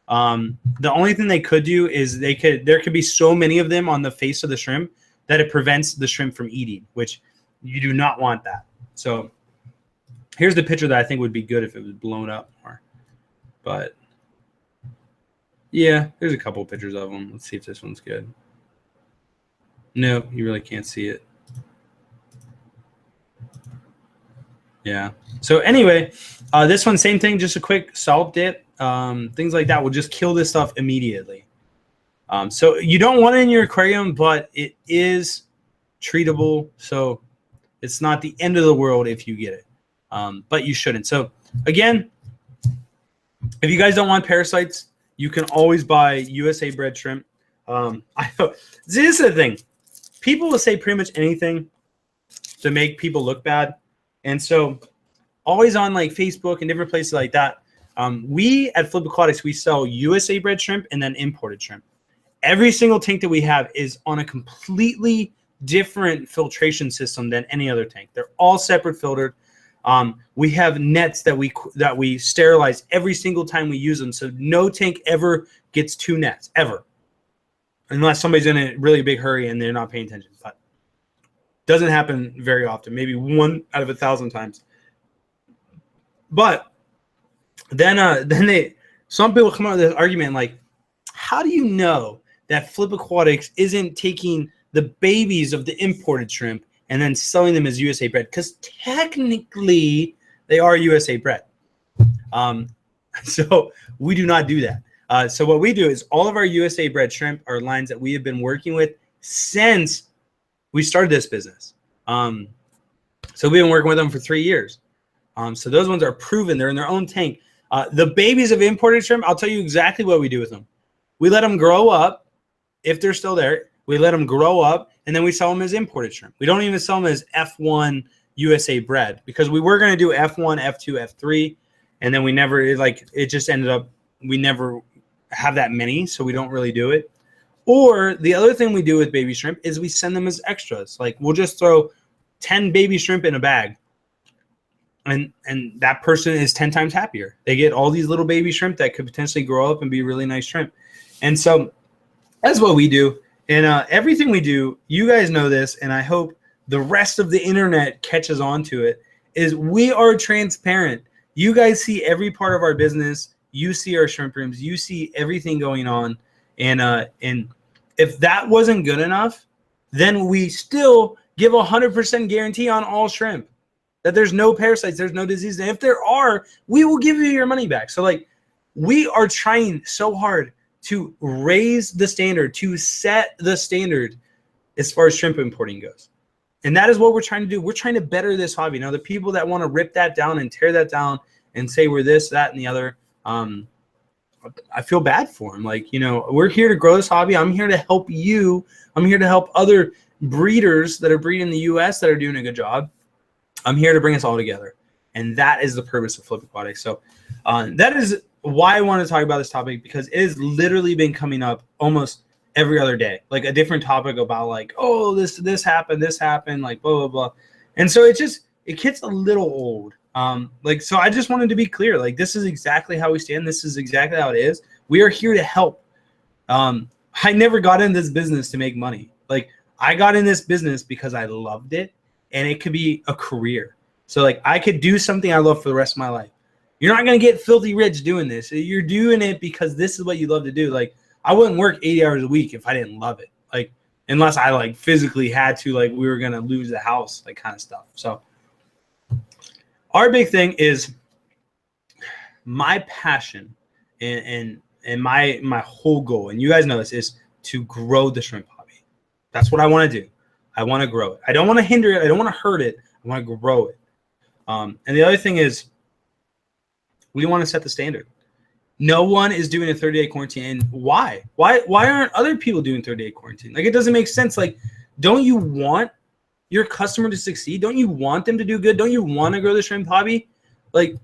The only thing they could do is there could be so many of them on the face of the shrimp that it prevents the shrimp from eating, which you do not want that. So here's the picture that I think would be good if it was blown up more. But yeah, there's a couple of pictures of them. Let's see if this one's good. No, you really can't see it. Yeah. So anyway, this one, same thing, just a quick salt dip. Things like that will just kill this stuff immediately. So you don't want it in your aquarium, but it is treatable. So it's not the end of the world if you get it, but you shouldn't. So again, if you guys don't want parasites, you can always buy USA bred shrimp. This is the thing. People will say pretty much anything to make people look bad. And so always on like Facebook and different places like that, we at Flip Aquatics, we sell USA bred shrimp and then imported shrimp. Every single tank that we have is on a completely different filtration system than any other tank. They're all separate filtered. We have nets that we sterilize every single time we use them. So no tank ever gets 2 nets, ever. Unless somebody's in a really big hurry and they're not paying attention. But doesn't happen very often, maybe 1 out of 1,000 times. But then some people come up with this argument like, how do you know that Flip Aquatics isn't taking the babies of the imported shrimp and then selling them as USA bred? Because technically they are USA bred. So we do not do that. So what we do is all of our USA bred shrimp are lines that we have been working with since we started this business. So we've been working with them for 3 years. So those ones are proven. They're in their own tank. The babies of imported shrimp, I'll tell you exactly what we do with them. We let them grow up. If they're still there, we let them grow up, and then we sell them as imported shrimp. We don't even sell them as F1 USA bred because we were going to do F1, F2, F3, and then we never, it just ended up, we never have that many, so we don't really do it. Or the other thing we do with baby shrimp is we send them as extras. Like we'll just throw 10 baby shrimp in a bag, and that person is 10 times happier. They get all these little baby shrimp that could potentially grow up and be really nice shrimp. And so that's what we do. And everything we do, you guys know this, and I hope the rest of the internet catches on to it, is we are transparent. You guys see every part of our business. You see our shrimp rooms. You see everything going on. And if that wasn't good enough, then we still give 100% guarantee on all shrimp that there's no parasites, there's no disease. And if there are, we will give you your money back. So like we are trying so hard to raise the standard, to set the standard as far as shrimp importing goes. And that is what we're trying to do. We're trying to better this hobby. Now, the people that want to rip that down and tear that down and say we're this, that, and the other, I feel bad for them. Like, you know, we're here to grow this hobby. I'm here to help you. I'm here to help other breeders that are breeding in the U.S. that are doing a good job. I'm here to bring us all together. And that is the purpose of Flip Aquatics. So that is why I want to talk about this topic, because it has literally been coming up almost every other day, like a different topic about like, oh, this happened, like blah, blah, blah. And so it gets a little old. So I just wanted to be clear, like, this is exactly how we stand. This is exactly how it is. We are here to help. I never got in this business to make money. Like, I got in this business because I loved it, and it could be a career. So like I could do something I love for the rest of my life. You're not going to get filthy rich doing this. You're doing it because this is what you love to do. Like, I wouldn't work 80 hours a week if I didn't love it. Like, unless I like physically had to, like we were going to lose the house, like kind of stuff. So our big thing is my passion and my whole goal, and you guys know this, is to grow the shrimp hobby. That's what I want to do. I want to grow it. I don't want to hinder it. I don't want to hurt it. I want to grow it. And the other thing is, we want to set the standard. No one is doing a 30-day quarantine. And why? Why aren't other people doing 30-day quarantine? Like, it doesn't make sense. Like, don't you want your customer to succeed? Don't you want them to do good? Don't you want to grow the shrimp hobby? Like,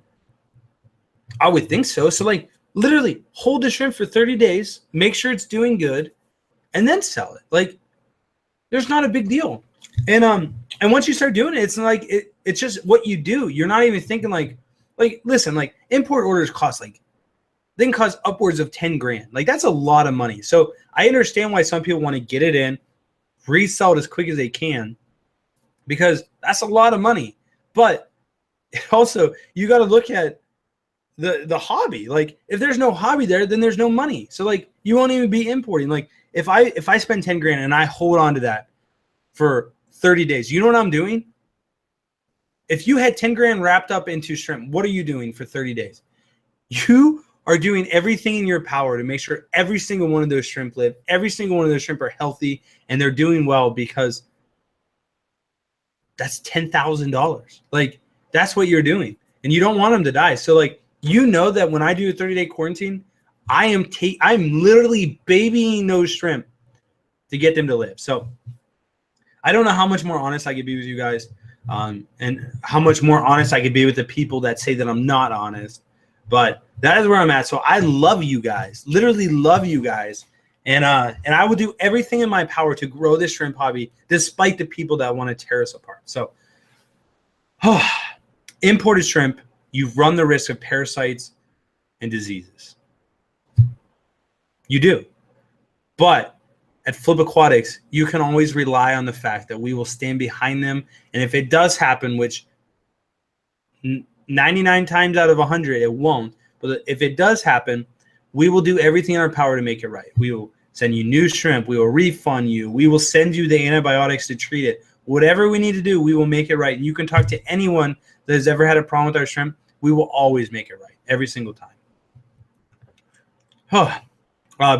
I would think so. So, like, literally hold the shrimp for 30 days, make sure it's doing good, and then sell it. Like, there's not a big deal. And once you start doing it, it's like it's just what you do. You're not even thinking like listen, like import orders cost like they can cost upwards of 10 grand. Like, that's a lot of money. So I understand why some people want to get it in, resell it as quick as they can, because that's a lot of money. But also, you got to look at the hobby. Like, if there's no hobby there, then there's no money. So like, you won't even be importing. Like, if I spend 10 grand and I hold on to that for 30 days, you know what I'm doing? If you had 10 grand wrapped up into shrimp, what are you doing for 30 days? You are doing everything in your power to make sure every single one of those shrimp live, every single one of those shrimp are healthy, and they're doing well, because that's $10,000. Like, that's what you're doing, and you don't want them to die. So like, you know that when I do a 30-day quarantine, I'm literally babying those shrimp to get them to live. So I don't know how much more honest I could be with you guys, and how much more honest I could be with the people that say that I'm not honest. But that is where I'm at. So I love you guys, literally love you guys. And I will do everything in my power to grow this shrimp hobby, despite the people that want to tear us apart. So imported shrimp, you run the risk of parasites and diseases. You do. But at Flip Aquatics, you can always rely on the fact that we will stand behind them. And if it does happen, which 99 times out of 100, it won't. But if it does happen, we will do everything in our power to make it right. We will send you new shrimp. We will refund you. We will send you the antibiotics to treat it. Whatever we need to do, we will make it right. And you can talk to anyone that has ever had a problem with our shrimp. We will always make it right every single time.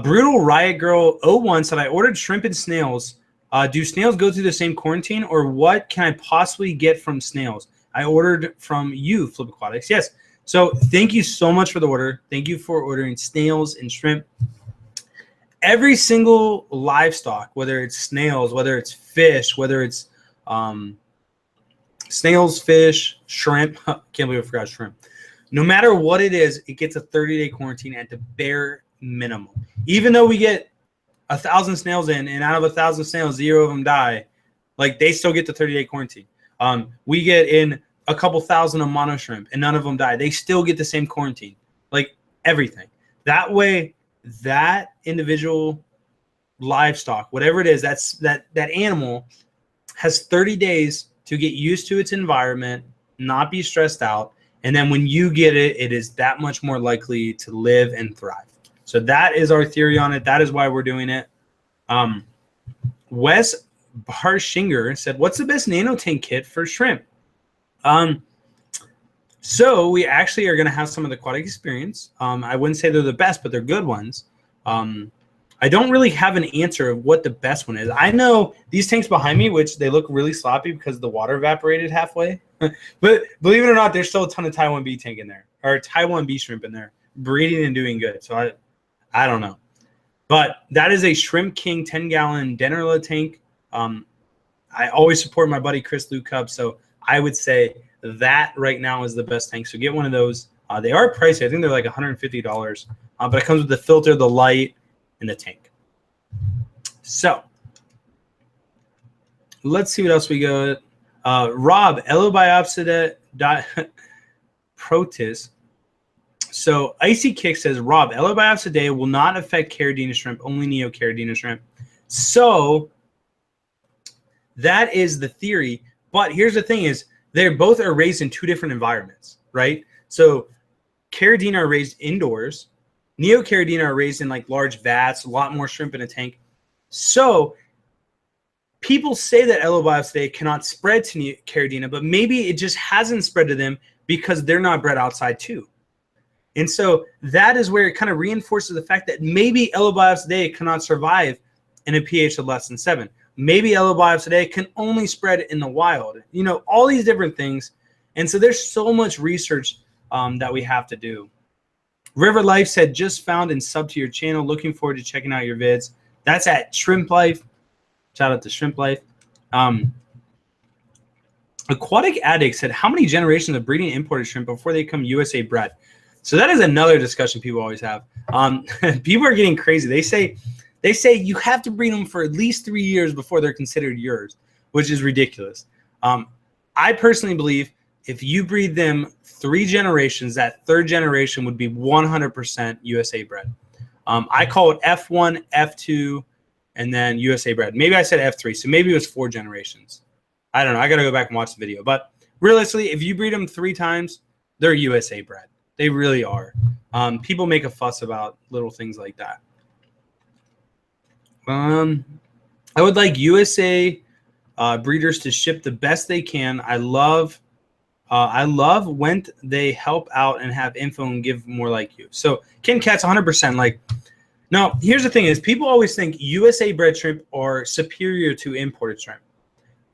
Brutal Riot Girl 01 said, I ordered shrimp and snails. Do snails go through the same quarantine, or what can I possibly get from snails? I ordered from you, Flip Aquatics. Yes. So thank you so much for the order. Thank you for ordering snails and shrimp. Every single livestock, whether it's snails, whether it's fish, whether it's snails, fish, shrimp. Can't believe I forgot shrimp. No matter what it is, it gets a 30-day quarantine at the bare minimum. Even though we get 1,000 snails in, and out of 1,000 snails, 0 of them die, like, they still get the 30-day quarantine. We get in a couple thousand of mono shrimp, and none of them die. They still get the same quarantine, like everything. That way, that individual livestock, whatever it is, that animal has 30 days to get used to its environment, not be stressed out, and then when you get it, it is that much more likely to live and thrive. So that is our theory on it. That is why we're doing it. Wes Barshinger said, what's the best nano tank kit for shrimp? So we actually are going to have some of the aquatic experience. I wouldn't say they're the best, but they're good ones. I don't really have an answer of what the best one is. I know these tanks behind me, which they look really sloppy because the water evaporated halfway. But believe it or not, there's still a ton of Taiwan B tank in there, or Taiwan B shrimp in there, breeding and doing good. So I don't know. But that is a Shrimp King 10-gallon Dennerla tank. I always support my buddy Chris Luke Cup, so I would say that right now is the best tank. So get one of those. They are pricey. I think they're like $150, but it comes with the filter, the light, and the tank. So let's see what else we got. Rob, Elobiopsida protis. So Icy Kick says, Rob, Elobiopsidae will not affect Caridina shrimp, only Neocaridina shrimp. So that is the theory. But here's the thing is, they both are raised in two different environments, right? So Caridina are raised indoors. Neocaridina are raised in like large vats, a lot more shrimp in a tank. So people say that Elobiopsidae cannot spread to Caridina, but maybe it just hasn't spread to them because they're not bred outside too. And so that is where it kind of reinforces the fact that maybe Elobiopsidae cannot survive in a pH of less than 7. Maybe Elobiopsidae can only spread in the wild. You know, all these different things. And so there's so much research that we have to do. River Life said, just found and sub to your channel. Looking forward to checking out your vids. That's at Shrimp Life. Shout out to Shrimp Life. Aquatic Addict said, how many generations of breeding imported shrimp before they become USA bred? So that is another discussion people always have. People are getting crazy. They say you have to breed them for at least 3 years before they're considered yours, which is ridiculous. I personally believe if you breed them 3 generations, that 3rd generation would be 100% USA bred. I call it F1, F2, and then USA bred. Maybe I said F3, so maybe it was 4 generations. I don't know. I got to go back and watch the video. But realistically, if you breed them 3 times, they're USA bred. They really are. People make a fuss about little things like that. I would like USA breeders to ship the best they can. I love when they help out and have info and give more like you. So Ken Cat's 100%. Like, now here's the thing: is people always think USA bred shrimp are superior to imported shrimp,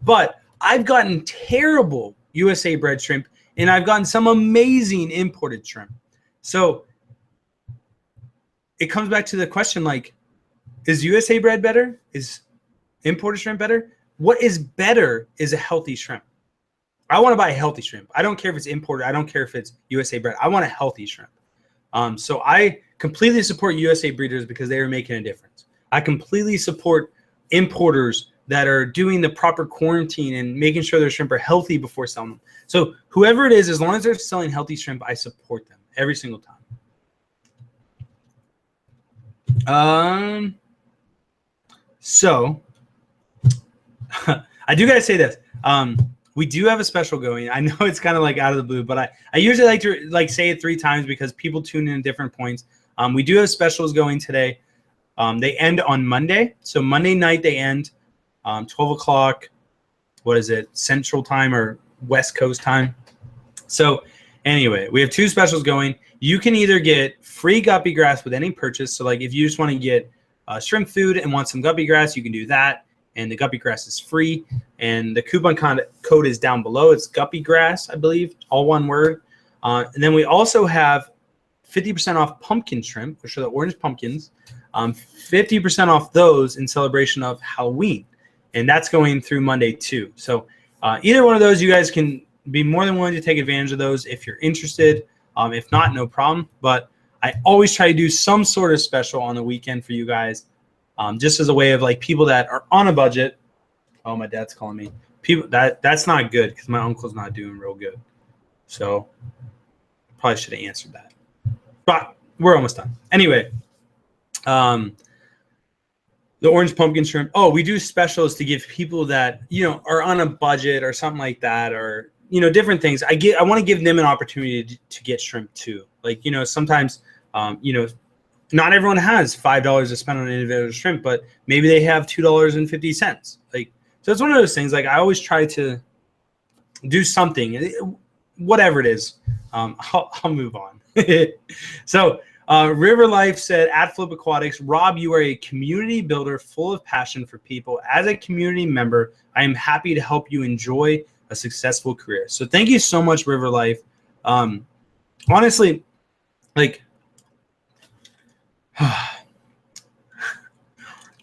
but I've gotten terrible USA bred shrimp, and I've gotten some amazing imported shrimp. So it comes back to the question, like, is USA bred better? Is imported shrimp better? What is better is a healthy shrimp. I want to buy a healthy shrimp. I don't care if it's imported. I don't care if it's USA bred. I want a healthy shrimp. So I completely support USA breeders because they are making a difference. I completely support importers that are doing the proper quarantine and making sure their shrimp are healthy before selling them. So whoever it is, as long as they're selling healthy shrimp, I support them every single time. So I do gotta say this. We do have a special going. I know it's kind of like out of the blue, but I usually like to say it 3 times because people tune in at different points. We do have specials going today. They end on Monday. So Monday night they end 12 o'clock. What is it? Central time or West Coast time. So anyway, we have 2 specials going. You can either get free Guppy Grass with any purchase. So like if you just want to get shrimp food and want some Guppy Grass, you can do that. And the Guppy Grass is free. And the coupon code is down below. It's GuppyGrass, I believe, all one word. And then we also have 50% off pumpkin shrimp, which are the orange pumpkins. 50% off those in celebration of Halloween. And that's going through Monday too. So either one of those, you guys can be more than willing to take advantage of those if you're interested. If not, no problem. But I always try to do some sort of special on the weekend for you guys. Just as a way of like people that are on a budget. Oh, my dad's calling me. People that's not good because my uncle's not doing real good. So probably should have answered that. But we're almost done. Anyway, the orange pumpkin shrimp. Oh, we do specials to give people that are on a budget or something like that, or different things. I want to give them an opportunity to get shrimp too. Like sometimes not everyone has $5 to spend on an individual shrimp, but maybe they have $2.50. Like, so it's one of those things. Like I always try to do something, whatever it is. I'll move on. So River Life said at Flip Aquatics, Rob, you are a community builder full of passion for people. As a community member, I am happy to help you enjoy a successful career. So thank you so much, River Life. Honestly, like.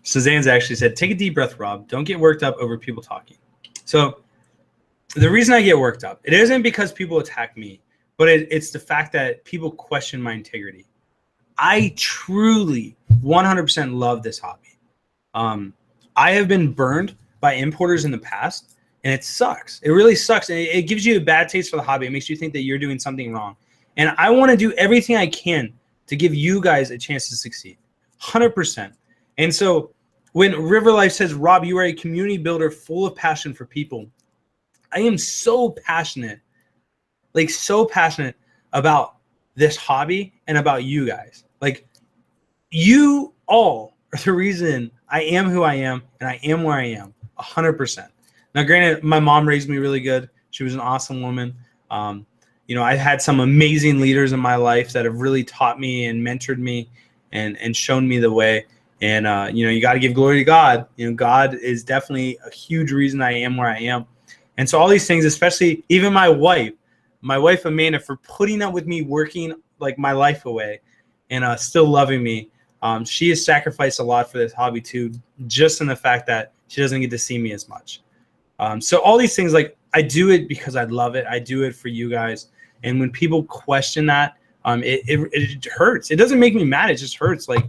Suzanne's actually said, take a deep breath, Rob. Don't get worked up over people talking. So the reason I get worked up, it isn't because people attack me, but it's the fact that people question my integrity. I truly 100% love this hobby. I have been burned by importers in the past, and it sucks. It really sucks. And it gives you a bad taste for the hobby. It makes you think that you're doing something wrong. And I want to do everything I can to give you guys a chance to succeed. 100%. And so when River Life says, Rob, you are a community builder full of passion for people, I am so passionate, like so passionate about this hobby and about you guys. Like you all are the reason I am who I am and I am where I am 100%. Now, granted, my mom raised me really good. She was an awesome woman. I had some amazing leaders in my life that have really taught me and mentored me and shown me the way. And, you got to give glory to God. God is definitely a huge reason I am where I am. And so all these things, especially even my wife Amanda, for putting up with me working like my life away and still loving me. She has sacrificed a lot for this hobby too, just in the fact that she doesn't get to see me as much. So all these things, like I do it because I love it. I do it for you guys. And when people question that, it hurts. It doesn't make me mad. It just hurts. Like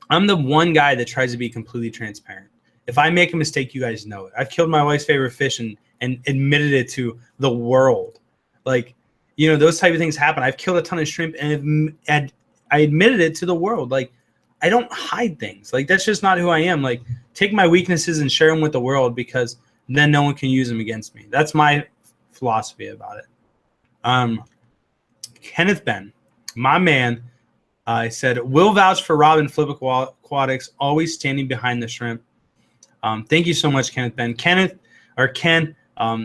I'm the one guy that tries to be completely transparent. if I make a mistake, you guys know it. I've killed my wife's favorite fish and admitted it to the world. Like, you know, those type of things happen. I've killed a ton of shrimp and I admitted it to the world. Like, I don't hide things. Like, that's just not who I am. Like, take my weaknesses and share them with the world, because then no one can use them against me. That's my philosophy about it. Kenneth Ben, my man, I said, will vouch for Rob and Flip Aquatics, always standing behind the shrimp. Thank you so much, Kenneth Ben. Ken,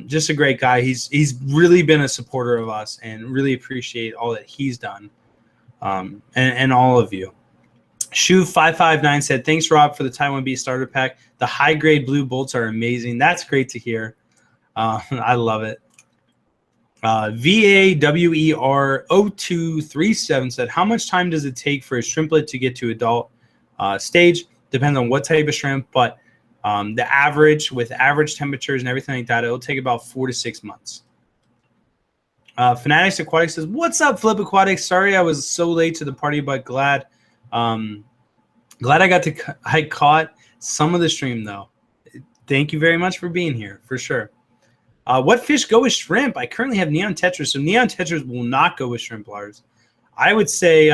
just a great guy. He's really been a supporter of us, and really appreciate all that he's done, and all of you. Shu559 said, thanks, Rob, for the Taiwan Bee starter pack. The high-grade blue bolts are amazing. That's great to hear. I love it. VAWER0237 said, how much time does it take for a shrimplet to get to adult stage? Depends on what type of shrimp, but the average, with average temperatures and everything like that, it'll take about 4 to 6 months. Fanatics Aquatics says, what's up, Flip Aquatics? Sorry I was so late to the party, but glad I caught some of the stream, though. Thank you very much for being here, for sure. What fish go with shrimp? I currently have neon tetras, so neon tetras will not go with shrimp lars. I would say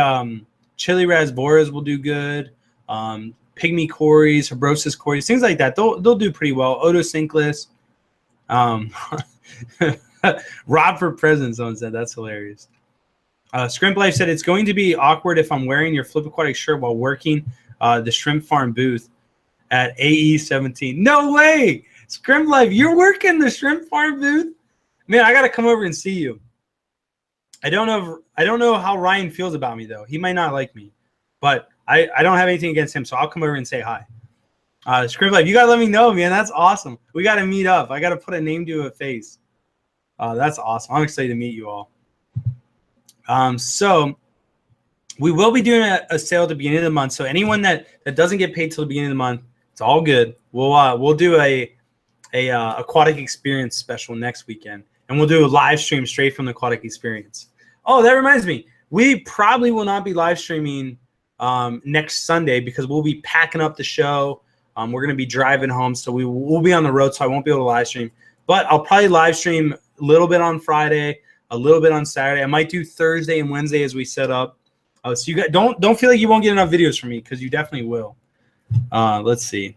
chili rasboras will do good. Pygmy cories, Habrosis cories, things like that. They'll do pretty well. Otocinclus. Rob for president, someone said. That's hilarious. Scrimp Life said, it's going to be awkward if I'm wearing your Flip Aquatic shirt while working the shrimp farm booth at AE17. No way! Scrimp Life, you're working the shrimp farm booth? Man, I got to come over and see you. I don't know how Ryan feels about me, though. He might not like me. But I don't have anything against him, so I'll come over and say hi. Scrimp Life, you got to let me know, man. That's awesome. We got to meet up. I got to put a name to a face. That's awesome. I'm excited to meet you all. So we will be doing a sale at the beginning of the month. So anyone that doesn't get paid till the beginning of the month, it's all good. We'll do a aquatic experience special next weekend, and we'll do a live stream straight from the aquatic experience. Oh, that reminds me, we probably will not be live streaming next Sunday, because we'll be packing up the show. We're going to be driving home, so we'll be on the road, so I won't be able to live stream. But I'll probably live stream a little bit on Friday, a little bit on Saturday. I might do Thursday and Wednesday as we set up. So you guys don't feel like you won't get enough videos from me, because you definitely will. Let's see.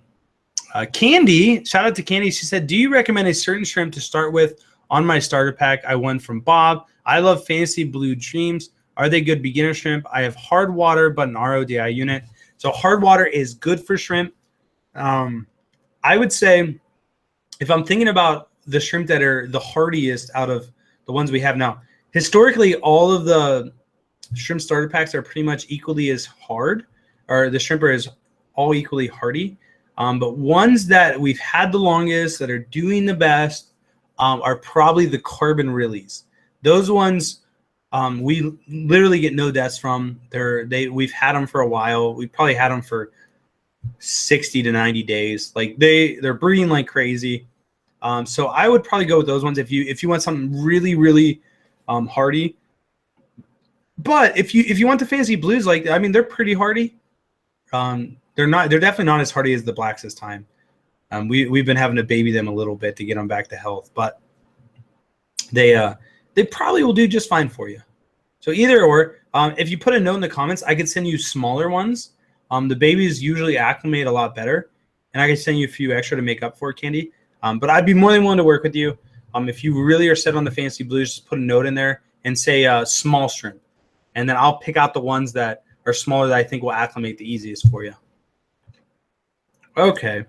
Candy, shout out to Candy. She said, do you recommend a certain shrimp to start with on my starter pack? I won from Bob. I love Fantasy Blue Dreams. Are they good beginner shrimp? I have hard water, but an RODI unit. So hard water is good for shrimp. I would say, if I'm thinking about the shrimp that are the hardiest out of the ones we have now, historically, all of the shrimp starter packs are pretty much equally as hard, or the shrimp is all equally hardy. But ones that we've had the longest, that are doing the best, are probably the carbon release. Those ones, we literally get no deaths from. We've had them for a while. We've probably had them for 60 to 90 days. Like they're breeding like crazy. So I would probably go with those ones if you want something really, really hardy. But if you want the Fantasy Blues, like, I mean, they're pretty hardy. They're definitely not as hardy as the blacks this time. We've been having to baby them a little bit to get them back to health, but they probably will do just fine for you. So either or, if you put a note in the comments, I could send you smaller ones. The babies usually acclimate a lot better, and I can send you a few extra to make up for it, Candy. But I'd be more than willing to work with you. If you really are set on the Fantasy Blues, just put a note in there and say small shrimp, and then I'll pick out the ones that are smaller that I think will acclimate the easiest for you. Okay.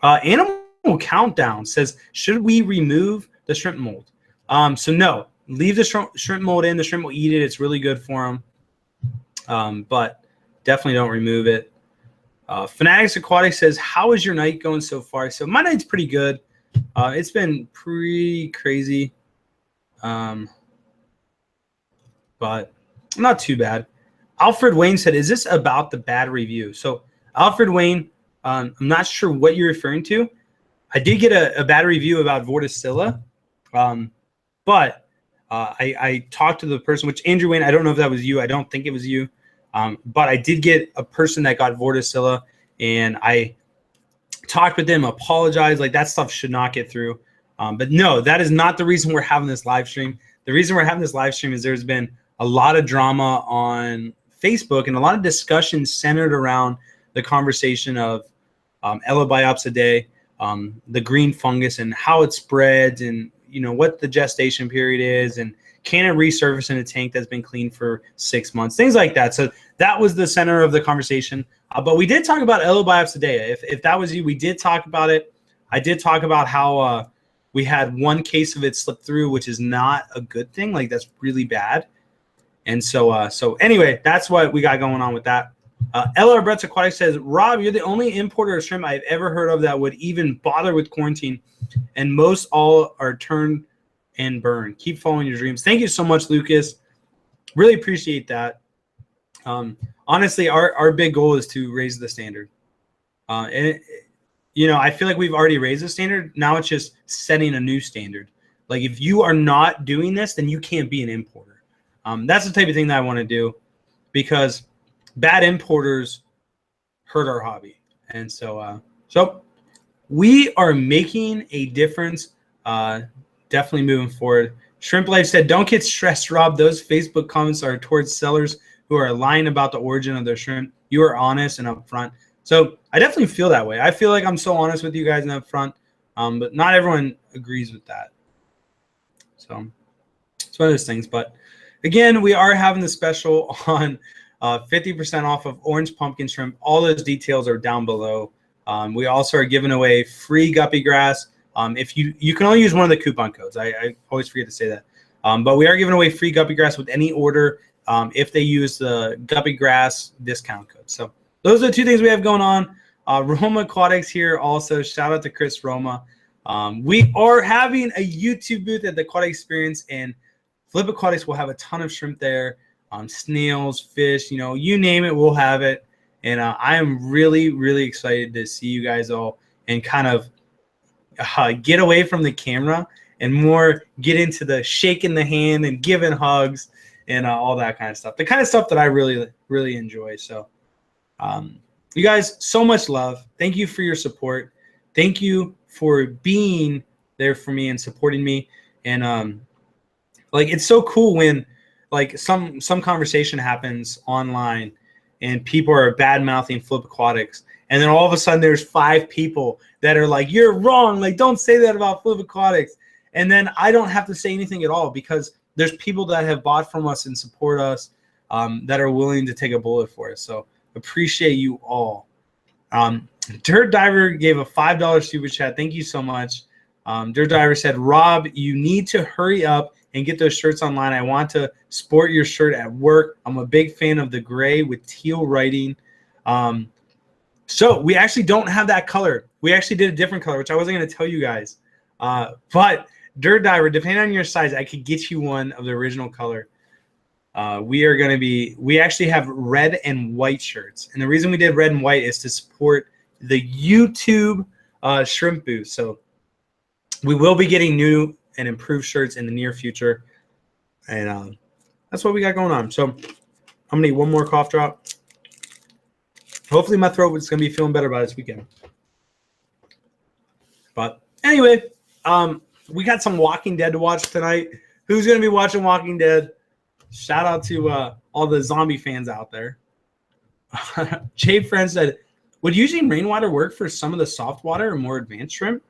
Animal Countdown says, should we remove the shrimp mold? So no, leave the shrimp mold in. The shrimp will eat it. It's really good for them. But definitely don't remove it. Fanatics Aquatic says, how is your night going so far? So my night's pretty good. It's been pretty crazy. But not too bad. Alfred Wayne said, is this about the bad review? So Alfred Wayne, I'm not sure what you're referring to. I did get a bad review about Vorticilla, but I talked to the person, which Andrew Wayne, I don't know if that was you. I don't think it was you. But I did get a person that got Vorticilla, and I talked with them, apologized. Like that stuff should not get through. But no, that is not the reason we're having this live stream. The reason we're having this live stream is there's been a lot of drama on Facebook and a lot of discussion centered around the conversation of Elobiops a day, the green fungus and how it spreads, and what the gestation period is, and can it resurface in a tank that's been cleaned for 6 months, things like that. So that was the center of the conversation. But we did talk about Elobiops a day. If that was you, we did talk about it. I did talk about how we had one case of it slip through, which is not a good thing. Like that's really bad. And so anyway, that's what we got going on with that. LR Brett's Aquatics says, Rob, you're the only importer of shrimp I've ever heard of that would even bother with quarantine, and most all are turned and burned. Keep following your dreams. Thank you so much, Lucas. Really appreciate that. Honestly, our big goal is to raise the standard. I feel like we've already raised the standard. Now it's just setting a new standard. Like if you are not doing this, then you can't be an importer. That's the type of thing that I want to do, because bad importers hurt our hobby. And so we are making a difference. Definitely moving forward. Shrimp Life said, don't get stressed, Rob. Those Facebook comments are towards sellers who are lying about the origin of their shrimp. You are honest and upfront. So I definitely feel that way. I feel like I'm so honest with you guys and upfront, but not everyone agrees with that. So it's one of those things. But again, we are having the special on 50% off of orange pumpkin shrimp. All those details are down below. We also are giving away free Guppy Grass. If you can only use one of the coupon codes. I always forget to say that. But we are giving away free Guppy Grass with any order if they use the Guppy Grass discount code. So those are the two things we have going on. Roma Aquatics here also. Shout out to Chris Roma. We are having a YouTube booth at the Aquatic Experience, and Flip Aquatics will have a ton of shrimp there. Snails, fish, you name it, we'll have it. And I am really, really excited to see you guys all and kind of get away from the camera and more get into the shaking the hand and giving hugs and all that kind of stuff. The kind of stuff that I really, really enjoy. So you guys, so much love. Thank you for your support. Thank you for being there for me and supporting me. And it's so cool when some conversation happens online and people are bad-mouthing Flip Aquatics, and then all of a sudden there's 5 people that are like, you're wrong, like don't say that about Flip Aquatics. And then I don't have to say anything at all, because there's people that have bought from us and support us that are willing to take a bullet for us. So appreciate you all. Dirt Diver gave a $5 super chat. Thank you so much. Dirt Diver said, Rob, you need to hurry up and get those shirts online. I want to sport your shirt at work. I'm a big fan of the gray with teal writing. So we actually don't have that color. We actually did a different color, which I wasn't going to tell you guys. But Dirt Diver, depending on your size, I could get you one of the original color. We actually have red and white shirts. And the reason we did red and white is to support the YouTube shrimp booth. So we will be getting new and improved shirts in the near future. And that's what we got going on. So I'm going to need one more cough drop. Hopefully my throat is going to be feeling better by this weekend. But anyway, we got some Walking Dead to watch tonight. Who's going to be watching Walking Dead? Shout out to all the zombie fans out there. Jay Friend said, would using rainwater work for some of the soft water or more advanced shrimp?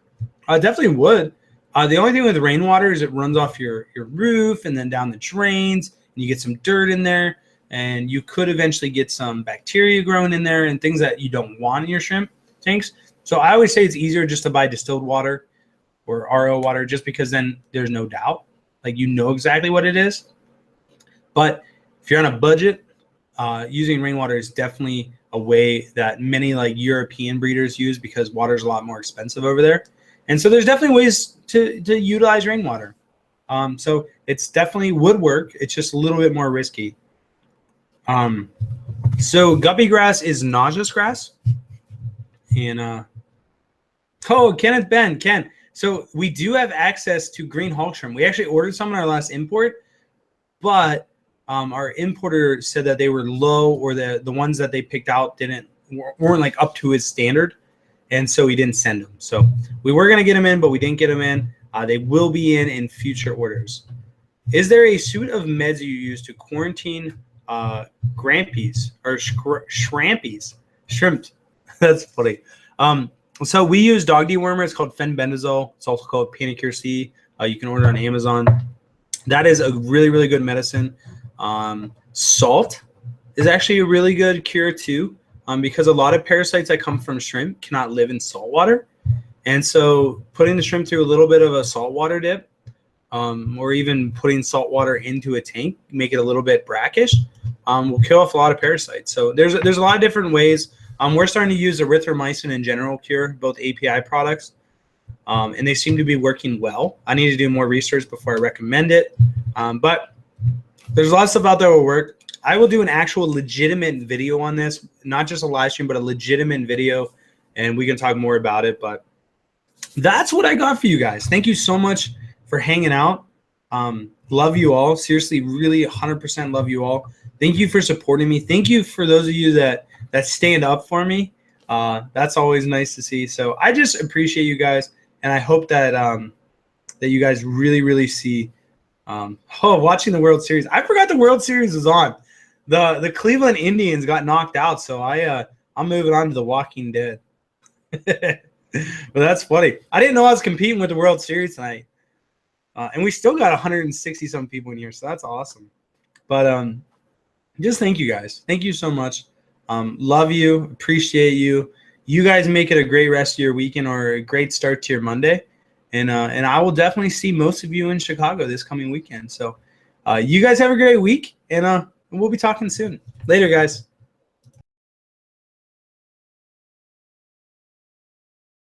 Definitely would. The only thing with rainwater is it runs off your roof and then down the drains, and you get some dirt in there, and you could eventually get some bacteria growing in there and things that you don't want in your shrimp tanks. So I always say it's easier just to buy distilled water or RO water, just because then there's no doubt. Like, you know exactly what it is. But if you're on a budget, using rainwater is definitely a way that many European breeders use, because water is a lot more expensive over there. And so there's definitely ways to utilize rainwater. So it's definitely would work. It's just a little bit more risky. So Guppy Grass is nauseous grass. And Kenneth Ben, Ken. So we do have access to green Hulk shrimp. We actually ordered some in our last import, but our importer said that they were low, or the ones that they picked out weren't up to his standard. and so we didn't send them. So we were going to get them in, but we didn't get them in. They will be in future orders. Is there a suite of meds you use to quarantine grampies or shrimpies? Shrimp. That's funny. So we use dog dewormer. It's called fenbendazole. It's also called Panacure C. You can order on Amazon. That is a really, really good medicine. Salt is actually a really good cure too, because a lot of parasites that come from shrimp cannot live in salt water. And so putting the shrimp through a little bit of a saltwater dip, or even putting salt water into a tank, make it a little bit brackish, will kill off a lot of parasites. So there's a lot of different ways. We're starting to use erythromycin and general cure, both API products, and they seem to be working well. I need to do more research before I recommend it, but there's a lot of stuff out there that will work. I will do an actual legitimate video on this, not just a live stream, but a legitimate video, and we can talk more about it. But that's what I got for you guys. Thank you so much for hanging out. Love you all. Seriously, really 100% love you all. Thank you for supporting me. Thank you for those of you that stand up for me. That's always nice to see. So I just appreciate you guys, and I hope that that you guys really, really see. Watching the World Series. I forgot the World Series was on. The Cleveland Indians got knocked out, so I'm moving on to The Walking Dead. But that's funny. I didn't know I was competing with the World Series tonight. And we still got 160 some people in here, so that's awesome. But just thank you guys. Thank you so much. Love you. Appreciate you. You guys make it a great rest of your weekend or a great start to your Monday. And I will definitely see most of you in Chicago this coming weekend. So you guys have a great week, and we'll be talking soon. Later, guys.